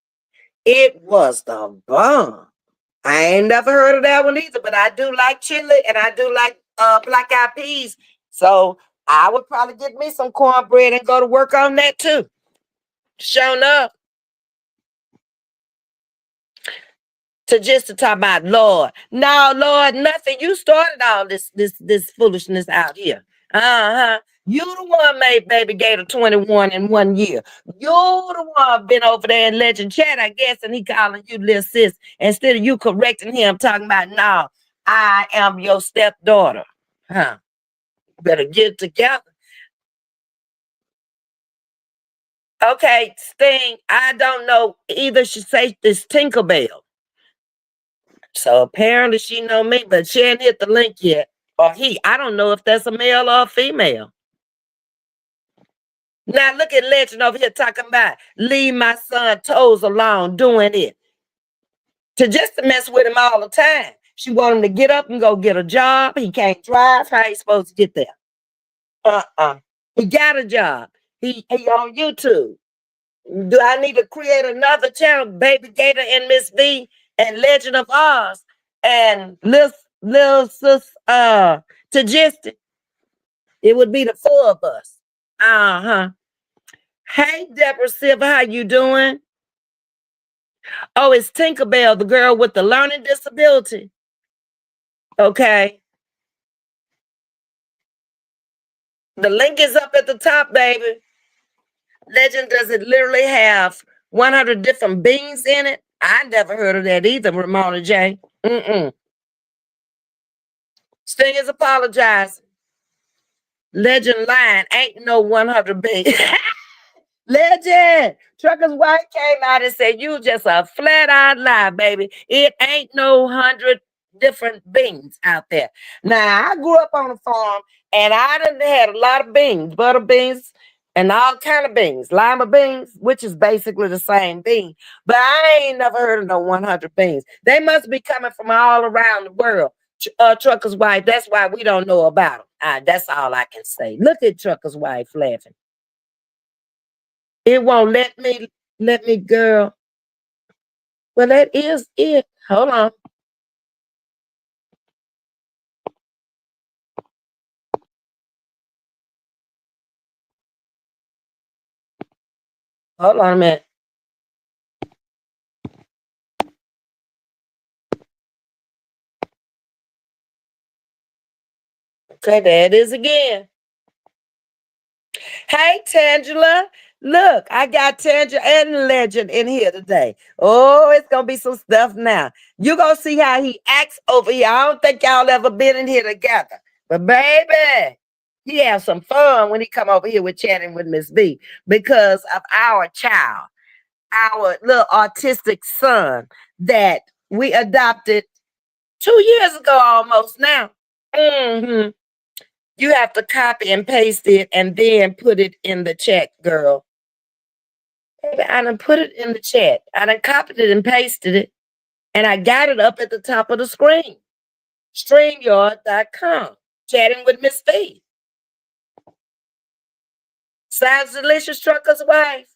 It was the bomb. I ain't never heard of that one either, but I do like chili and I do like black eyed peas. So I would probably get me some cornbread and go to work on that too. Showing up to talk about Lord. No, Lord, nothing. You started all this foolishness out here. Uh-huh. You the one made Baby Gator 21 in 1 year. You the one been over there in Legend Chat, I guess, and he calling you little sis instead of you correcting him, talking about, no, I am your stepdaughter. Huh. Better get it together. Okay, Sting, I don't know. Either she say this Tinkerbell. So apparently she know me, but she ain't hit the link yet. Or he. I don't know if that's a male or a female. Now look at Legend over here talking about leave my son toes alone doing it. To just to mess with him all the time. She want him to get up and go get a job. He can't drive. How he supposed to get there? Uh-uh. He got a job. He on YouTube. Do I need to create another channel, Baby Gator and Ms.V and Legend of Oz and Lil Sis Tagistic? It would be the four of us. Uh-huh. Hey Deborah Silver, how you doing? Oh, it's Tinkerbell, the girl with the learning disability. Okay. The link is up at the top, baby. Legend, does it literally have 100 different beans in it? I never heard of that either, Ramona J. Mm-mm. Sting is apologizing. Legend line ain't no 100 beans. Legend. Trucker's wife came out and said, you just a flat out lie, baby. It ain't no 100 different beans out there. Now, I grew up on a farm and I done had a lot of beans, butter beans, and all kind of beans, lima beans, which is basically the same bean. But I ain't never heard of no 100 beans. They must be coming from all around the world. Trucker's wife, that's why we don't know about them. That's all I can say. Look at Trucker's wife laughing. It won't let me, girl. Well, that is it. Hold on. Hold on a minute. Okay, there it is again. Hey, Tangela. Look, I got Tangela and Legend in here today. Oh, it's gonna be some stuff now. You gonna see how he acts over here. I don't think y'all ever been in here together. But baby, he have some fun when he come over here with chatting with Ms.V because of our child, our little autistic son that we adopted 2 years ago almost now. Hmm. You have to copy and paste it and then put it in the chat, girl. Baby, I done put it in the chat. I done copied it and pasted it, and I got it up at the top of the screen. StreamYard.com. Chatting with Miss V. Sounds delicious, Trucker's wife.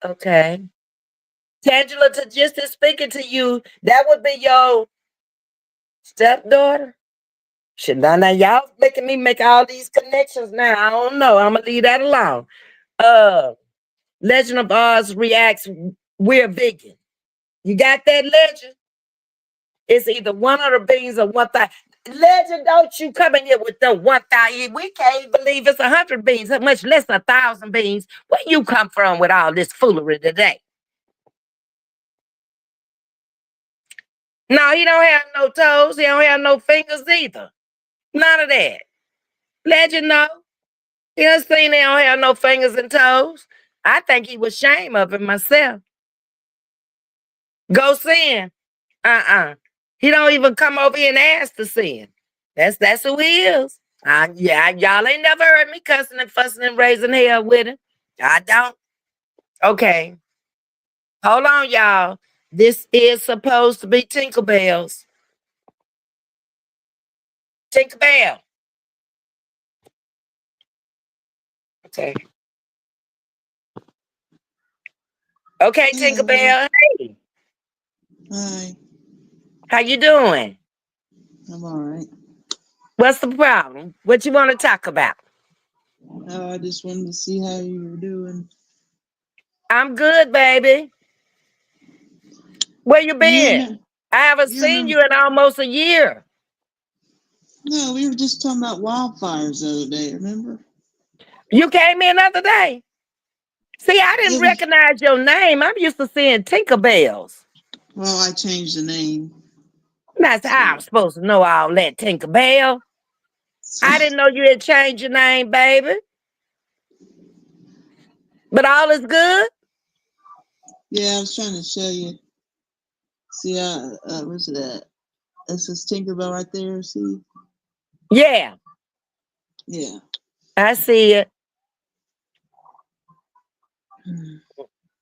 Okay. Tangela, to just speaking to you, that would be your stepdaughter. Shit, now y'all making me make all these connections now. I don't know. I'm gonna leave that alone. Uh Legend of Oz reacts, we're vegan. You got that, Legend? It's either 100 beans or 1,000. Legend, don't you come in here with the 1,000. We can't believe it's 100 beans, much less 1,000 beans. Where you come from with all this foolery today? No, he don't have no toes. He don't have no fingers either. None of that. Legend, no. He done seen they don't have no fingers and toes. I think he was ashamed of it myself. Go sin. Uh-uh. He don't even come over here and ask to sin. That's who he is. Yeah, y'all ain't never heard me cussing and fussing and raising hell with him. I don't. Okay. Hold on, y'all. This is supposed to be Tinkerbell's. Tinkerbell. Okay. Okay, Hello. Tinkerbell. Hey, Hi. how you doing? I'm all right. What's the problem? What you want to talk about? I just wanted to see how you were doing. I'm good, baby. Where you You been? remember? I haven't You seen remember? you in almost a year. No, we were just talking about wildfires the other day. Remember? You came in the other day. See, I didn't It was. recognize your name. I'm used to seeing Tinkerbells. Well, I changed the name. That's how I'm So, supposed to know all that, Tinkerbell. so I didn't know you had changed your name, baby. But all is good? yeah, I was trying to show you. See, where's it at? It says Tinkerbell right there. See? Yeah, Yeah. I see it. Hmm.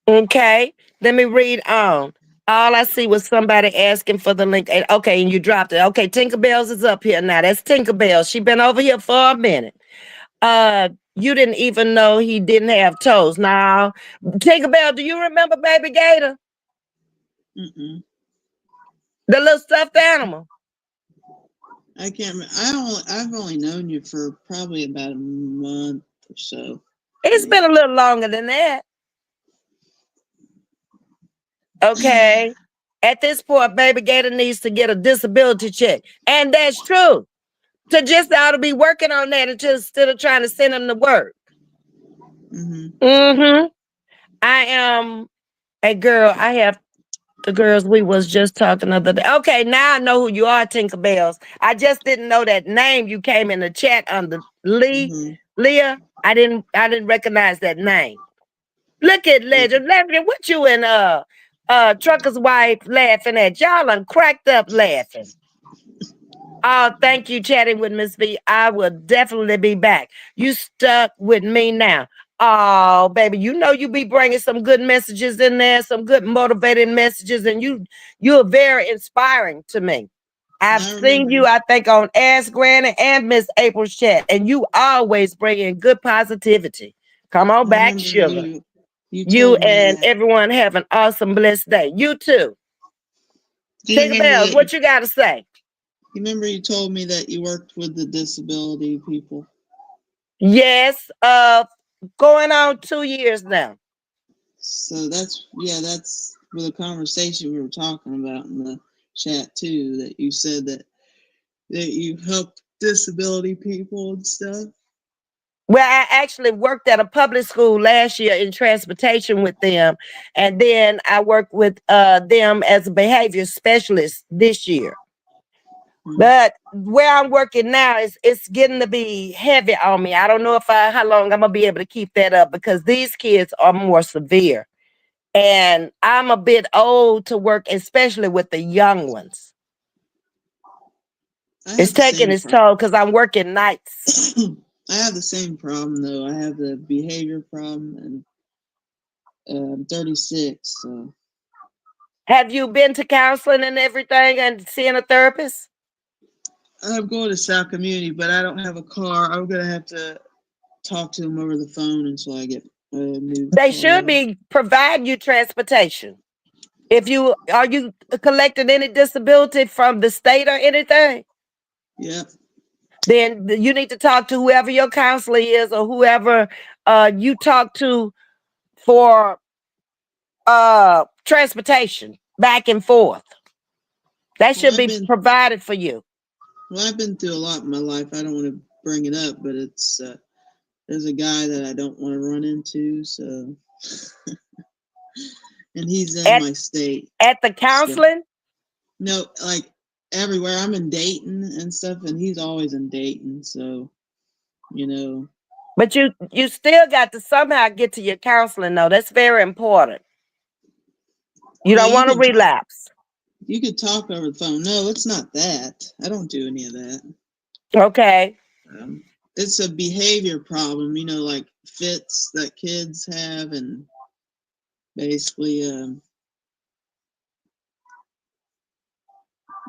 Okay, let me read on. All I see was somebody asking for the link. Okay, and you dropped it. Okay, Tinkerbells is up here now. That's Tinkerbell. She been over here for a minute. You didn't even know he didn't have toes. Now, Tinkerbell, do you remember Baby Gator? Mm-mm. The little stuffed animal. I can't. I've only known you for probably about a month or so, It's been maybe. a little longer than that. Okay. At this point, Baby Gator needs to get a disability check. And that's true. To just ought to be working on that instead of trying to send him to work. Mm-hmm. Mm-hmm. I am a girl. I have the girls we was just talking the other day. Okay, now I know who you are, Tinkerbells. I just didn't know that name. You came in the chat under Mm-hmm. Leah. I didn't recognize that name. Look at Yeah. Legend. Legend, what you and Trucker's wife laughing at? Y'all done cracked up laughing. Oh, thank you, chatting with Ms.V. I will definitely be back. You stuck with me now. Oh, baby, you know you be bringing some good messages in there, some good motivating messages, and you're very inspiring to me. I've I seen remember. you, I think, on Ask Granny and Miss April's chat, and you always bring in good positivity. Come on I back, remember sugar. you. You You told me and that. everyone have an awesome, blessed day. You too. Do you remember Tinkerbell, that? what you got to say? You remember you told me that you worked with the disability people. Yes, going on 2 years now. So that's with the conversation we were talking about in the chat too. That you said that you helped disability people and stuff. Well, I actually worked at a public school last year in transportation with them, and then I worked with them as a behavior specialist this year. Hmm. But where I'm working now is it's getting to be heavy on me. I don't know if how long I'm gonna be able to keep that up because these kids are more severe. And I'm a bit old to work, especially with the young ones. I It's have the taking same its problem. toll because I'm working nights. I have the same problem though. I have the behavior problem, and I'm 36, so Have you been to counseling and everything and seeing a therapist? I'm going to South Community, but I don't have a car. I'm gonna have to talk to them over the phone until I get a new They should car. be providing you transportation. If you are you collecting any disability from the state or anything, Yeah, then you need to talk to whoever your counselor is or whoever you talk to for transportation back and forth. That well, should be provided for you. I've been through a lot in my life. I don't want to bring it up, but it's there's a guy that I don't want to run into, so and he's in At my state. at the So counseling, no, like everywhere. I'm in Dayton and stuff, and he's always in Dayton. So you know, But you still got to somehow get to your counseling though. That's very important. You Yeah, don't want to relapse. you could talk over the phone. No, it's not that. I don't do any of that. Okay. Um, it's a behavior problem, like fits that kids have, and basically,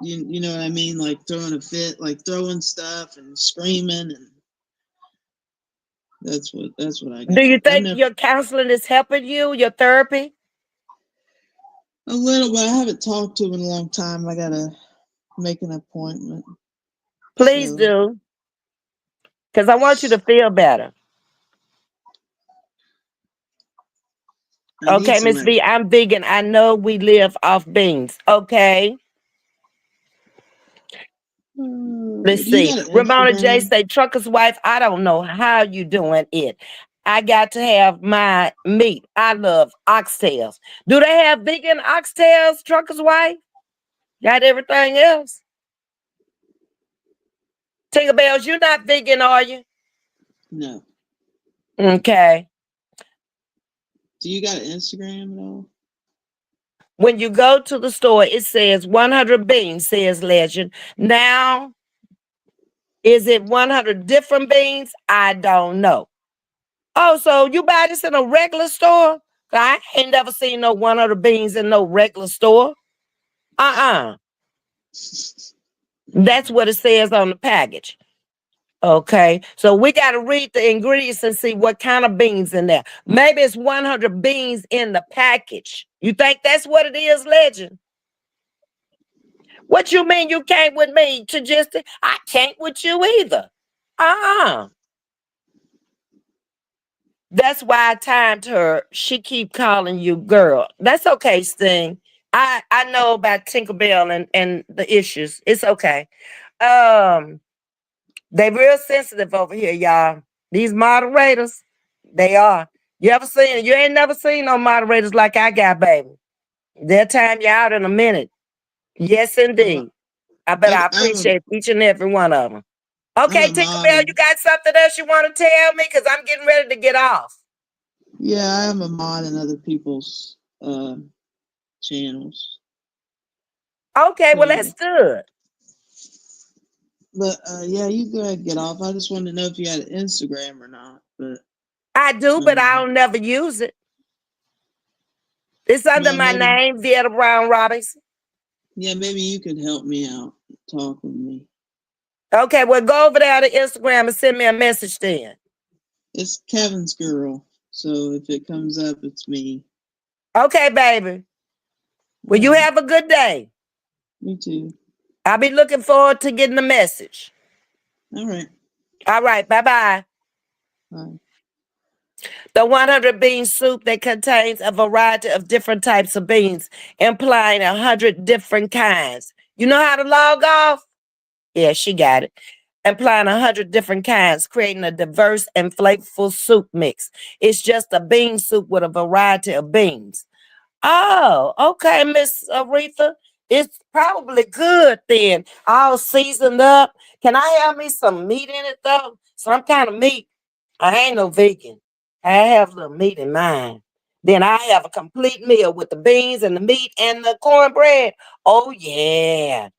you know what I mean, like throwing a fit, like throwing stuff and screaming, and that's what I Do got. you I've think never your counseling is helping you, your therapy? a little, but I haven't talked to him in a long time. I gotta make an appointment. Please So do. Because I want you to feel better. I need Okay, some. Miss V, I'm vegan. I know we live off beans. Okay. Let's Do you see. got an Ramona J Instagram? say, trucker's wife, I don't know how you doing it. I got to have my meat. I love oxtails. Do they have vegan oxtails, trucker's wife? Got everything else? Tinkerbells, you're not vegan, are you? No. Okay. Do you got an Instagram at all? When you go to the store, it says 100 beans, says Legend. Now, is it 100 different beans? I don't know. Oh, so you buy this in a regular store? I ain't never seen no 100 beans in no regular store. Uh-uh. That's what it says on the package. Okay, so we got to read the ingredients and see what kind of beans in there. Maybe it's 100 beans in the package. You think that's what it is, Legend? What you mean you can't with me, Tajisti? I can't with you either. Uh-uh. That's why I timed her. She keep calling you girl. That's okay, Sting. I know about Tinkerbell and the issues. It's okay. Um, they real sensitive over here, y'all. These moderators, they are. You ain't never seen no moderators like I got, baby. They'll time you out in a minute. Yes, Well, indeed. I I'm a appreciate each and every one of them. I'm Okay, a mod Tinkerbell, you in, got something else you want to tell me? Because I'm getting ready to get off. yeah, I am a mod in other people's channels. Okay, well, So, that's good. but yeah, you go ahead and get off. I just wanted to know if you had an Instagram or not. But I do, but I um, don't never use it. It's under well, my maybe name, Vieta Brown Robinson. yeah, maybe you could help me out, talk with me. Okay, well, go over there to Instagram and send me a message then. It's Kevin's girl, so if it comes up, it's me. Okay, baby. All Well, you right, have a good day. me too. I'll be looking forward to getting the message. All right, All right, bye-bye. bye. The 100 bean soup that contains a variety of different types of beans, implying 100 different kinds. You know how to log off? Yeah, she got it. Implying 100 different kinds, creating a diverse and flavorful soup mix. It's just a bean soup with a variety of beans. Oh, okay, Miss Aretha. It's probably good then. All seasoned up. Can I have me some meat in it though? Some kind of meat. I ain't no vegan. I have a little meat in mine. Then I have a complete meal with the beans and the meat and the cornbread. Oh yeah.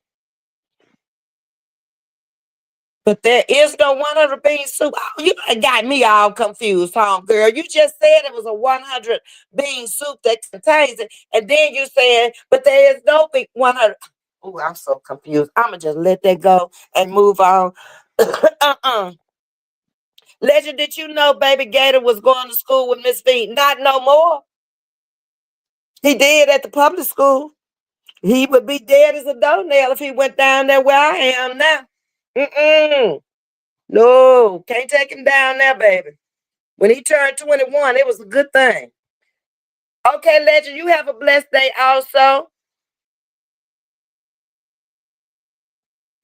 But there is no 100 bean soup. Oh, you done got me all confused, home girl. You just said it was a 100 bean soup that contains it. And then you said, but there is no big 100. Oh, I'm so confused. I'm going to just let that go and move on. uh-uh. Legend, did you know Baby Gator was going to school with Ms.V? Not no more. He did at the public school. He would be dead as a doornail if he went down there where I am now. Mm-mm. No, can't take him down there, baby. When he turned 21, it was a good thing. Okay, Legend, you have a blessed day also.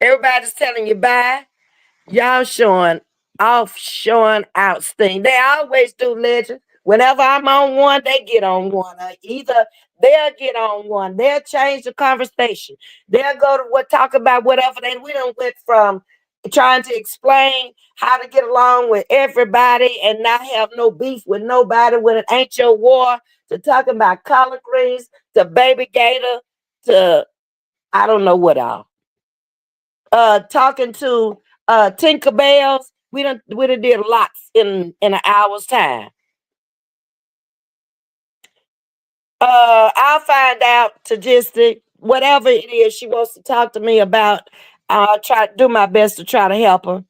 Everybody's telling you bye. Y'all showing off, showing out sting. They always do, Legend. Whenever I'm on one, they get on one. Either they'll get on one, they'll change the conversation. They'll go to talk about whatever we done went from trying to explain how to get along with everybody and not have no beef with nobody when it ain't your war, to talking about collard greens, to baby gator, to I don't know what all. Talking to Tinker Bells. We done did lots in an hour's time. I'll find out to just whatever it is she wants to talk to me about. I'll try to do my best to try to help her.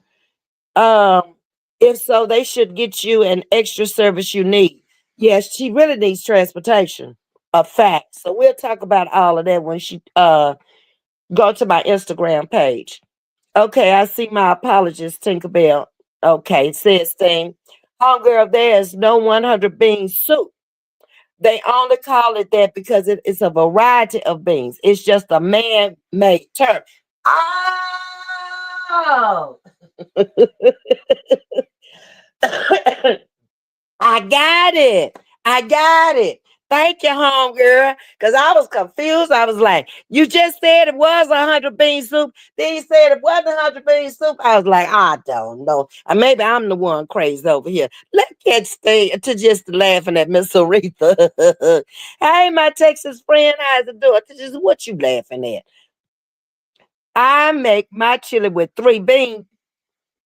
Um, if so, they should get you an extra service you need. Yes, she really needs transportation. A fact. So we'll talk about all of that when she go to my Instagram page. Okay, I see my apologies, Tinkerbell. Okay, it says thing. Homegirl, there is no 100 bean soup. They only call it that because it's a variety of beans. It's just a man-made term. Oh, I got it. I got it. Thank you, homegirl. Because I was confused. I was like, you just said it was 100 bean soup. Then you said it wasn't 100 bean soup. I was like, I don't know. Maybe I'm the one crazy over here. Let Cat stay to just laughing at Miss Aretha. Hey, my Texas friend, how's it doing? Just what you laughing at? I make my chili with 3 beans,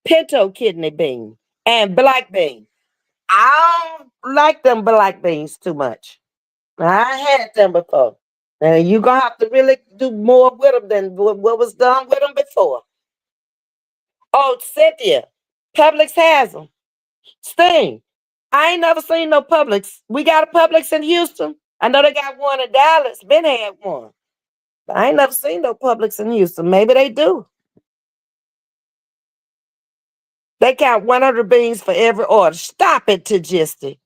pinto kidney bean, and black bean. I don't like them black beans too much. I had them before. And you gonna have to really do more with them than what was done with them before. Oh, Cynthia, Publix has them. Sting, I ain't never seen no Publix. We got a Publix in Houston. I know they got one in Dallas. Ben had one. But I ain't never seen no Publix in Houston. Maybe they do. They count 100 beans for every order. Stop it, Tajisti.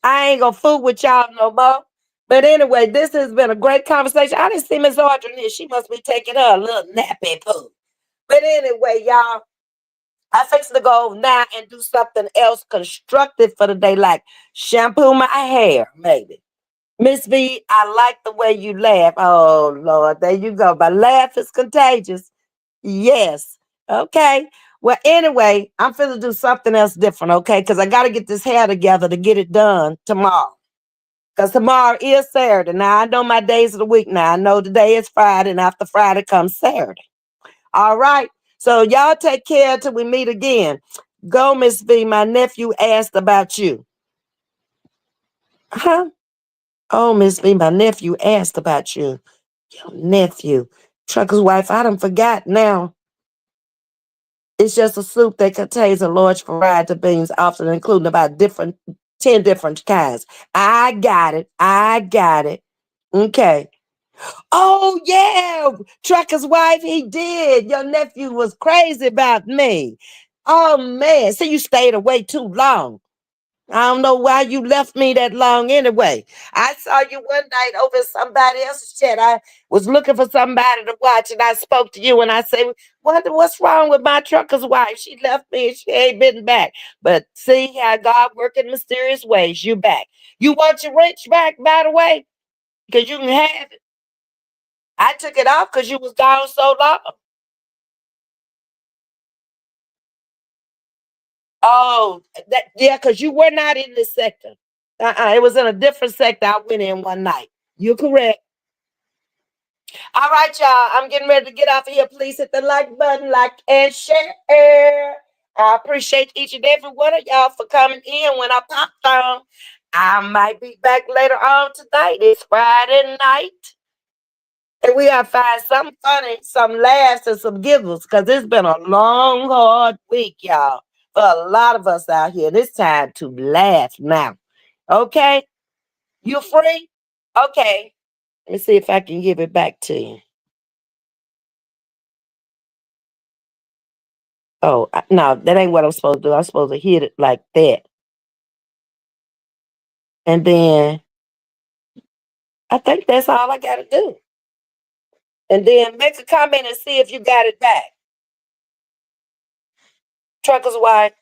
I ain't gonna fool with y'all no more. But anyway, this has been a great conversation. I didn't see Miss Audrey here. She must be taking her a little nappy poo. But anyway, y'all, I fix to go now and do something else constructive for the day, like shampoo my hair, maybe. Ms. V, I like the way you laugh. Oh Lord, there you go. My laugh is contagious. Yes. Okay. Well, anyway, I'm finna do something else different, okay? Because I gotta get this hair together to get it done tomorrow. Because tomorrow is Saturday. Now I know my days of the week now. I know today is Friday, and after Friday comes Saturday. All right. So y'all take care till we meet again. Go, Ms. V. My nephew asked about you. Huh? Oh, Ms. V, my nephew asked about you. Your nephew. Trucker's wife, I done forgot now. It's just a soup that contains a large variety of beans, often including about 10 different kinds. I got it. I got it. Okay. Oh yeah, Trucker's wife, he did. Your nephew was crazy about me. Oh man, so you stayed away too long. I don't know why you left me that long anyway. I saw you one night over at somebody else's chat. I was looking for somebody to watch, and I spoke to you, and I said, what's wrong with my trucker's wife? She left me and she ain't been back. But see how God work in mysterious ways. You back. You want your wrench back, by the way? Because you can have it. I took it off because you was gone so long. Oh, yeah, because you were not in this sector. It was in a different sector I went in one night. You're correct. All right, y'all. I'm getting ready to get off of here. Please hit the like button, like and share. I appreciate each and every one of y'all for coming in when I popped on. I might be back later on tonight. It's Friday night. And we gotta find something funny, some laughs, and some giggles, because it's been a long, hard week, y'all. For a lot of us out here. And it's time to laugh now. Okay? You free? Okay. Let me see if I can give it back to you. Oh, no, that ain't what I'm supposed to do. I'm supposed to hit it like that. And then I think that's all I got to do. And then make a comment and see if you got it back. Trucker's wife.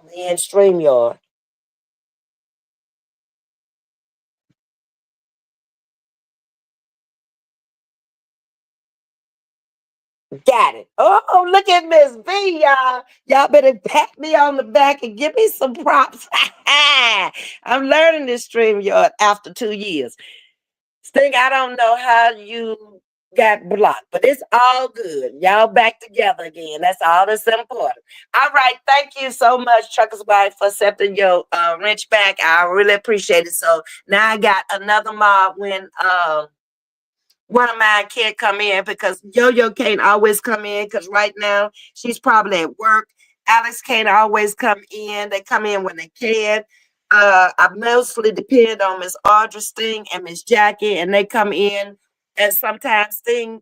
Me and StreamYard. Got it. Oh, look at Ms.V, y'all. Y'all better pat me on the back and give me some props. I'm learning this stream yard after 2 years. Sting, I don't know how you got blocked, but it's all good. Y'all back together again. That's all that's important. All right. Thank you so much, Trucker's Wife, for accepting your wrench back. I really appreciate it. So now I got another mob when one of mine can't come in because Yo-Yo can't always come in because right now she's probably at work. Alex can't always come in. They come in when they can. I mostly depend on Miss Audra Sting and Miss Jackie, and they come in. And sometimes Sting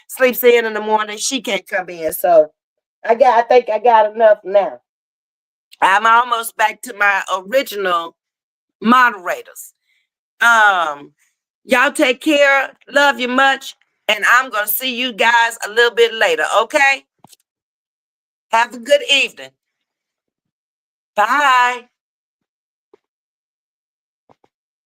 sleeps in the morning. She can't come in. So I think I got enough now. I'm almost back to my original moderators. Um, Y'all take care. Love you much. And I'm going to see you guys a little bit later. Okay? Have a good evening. Bye.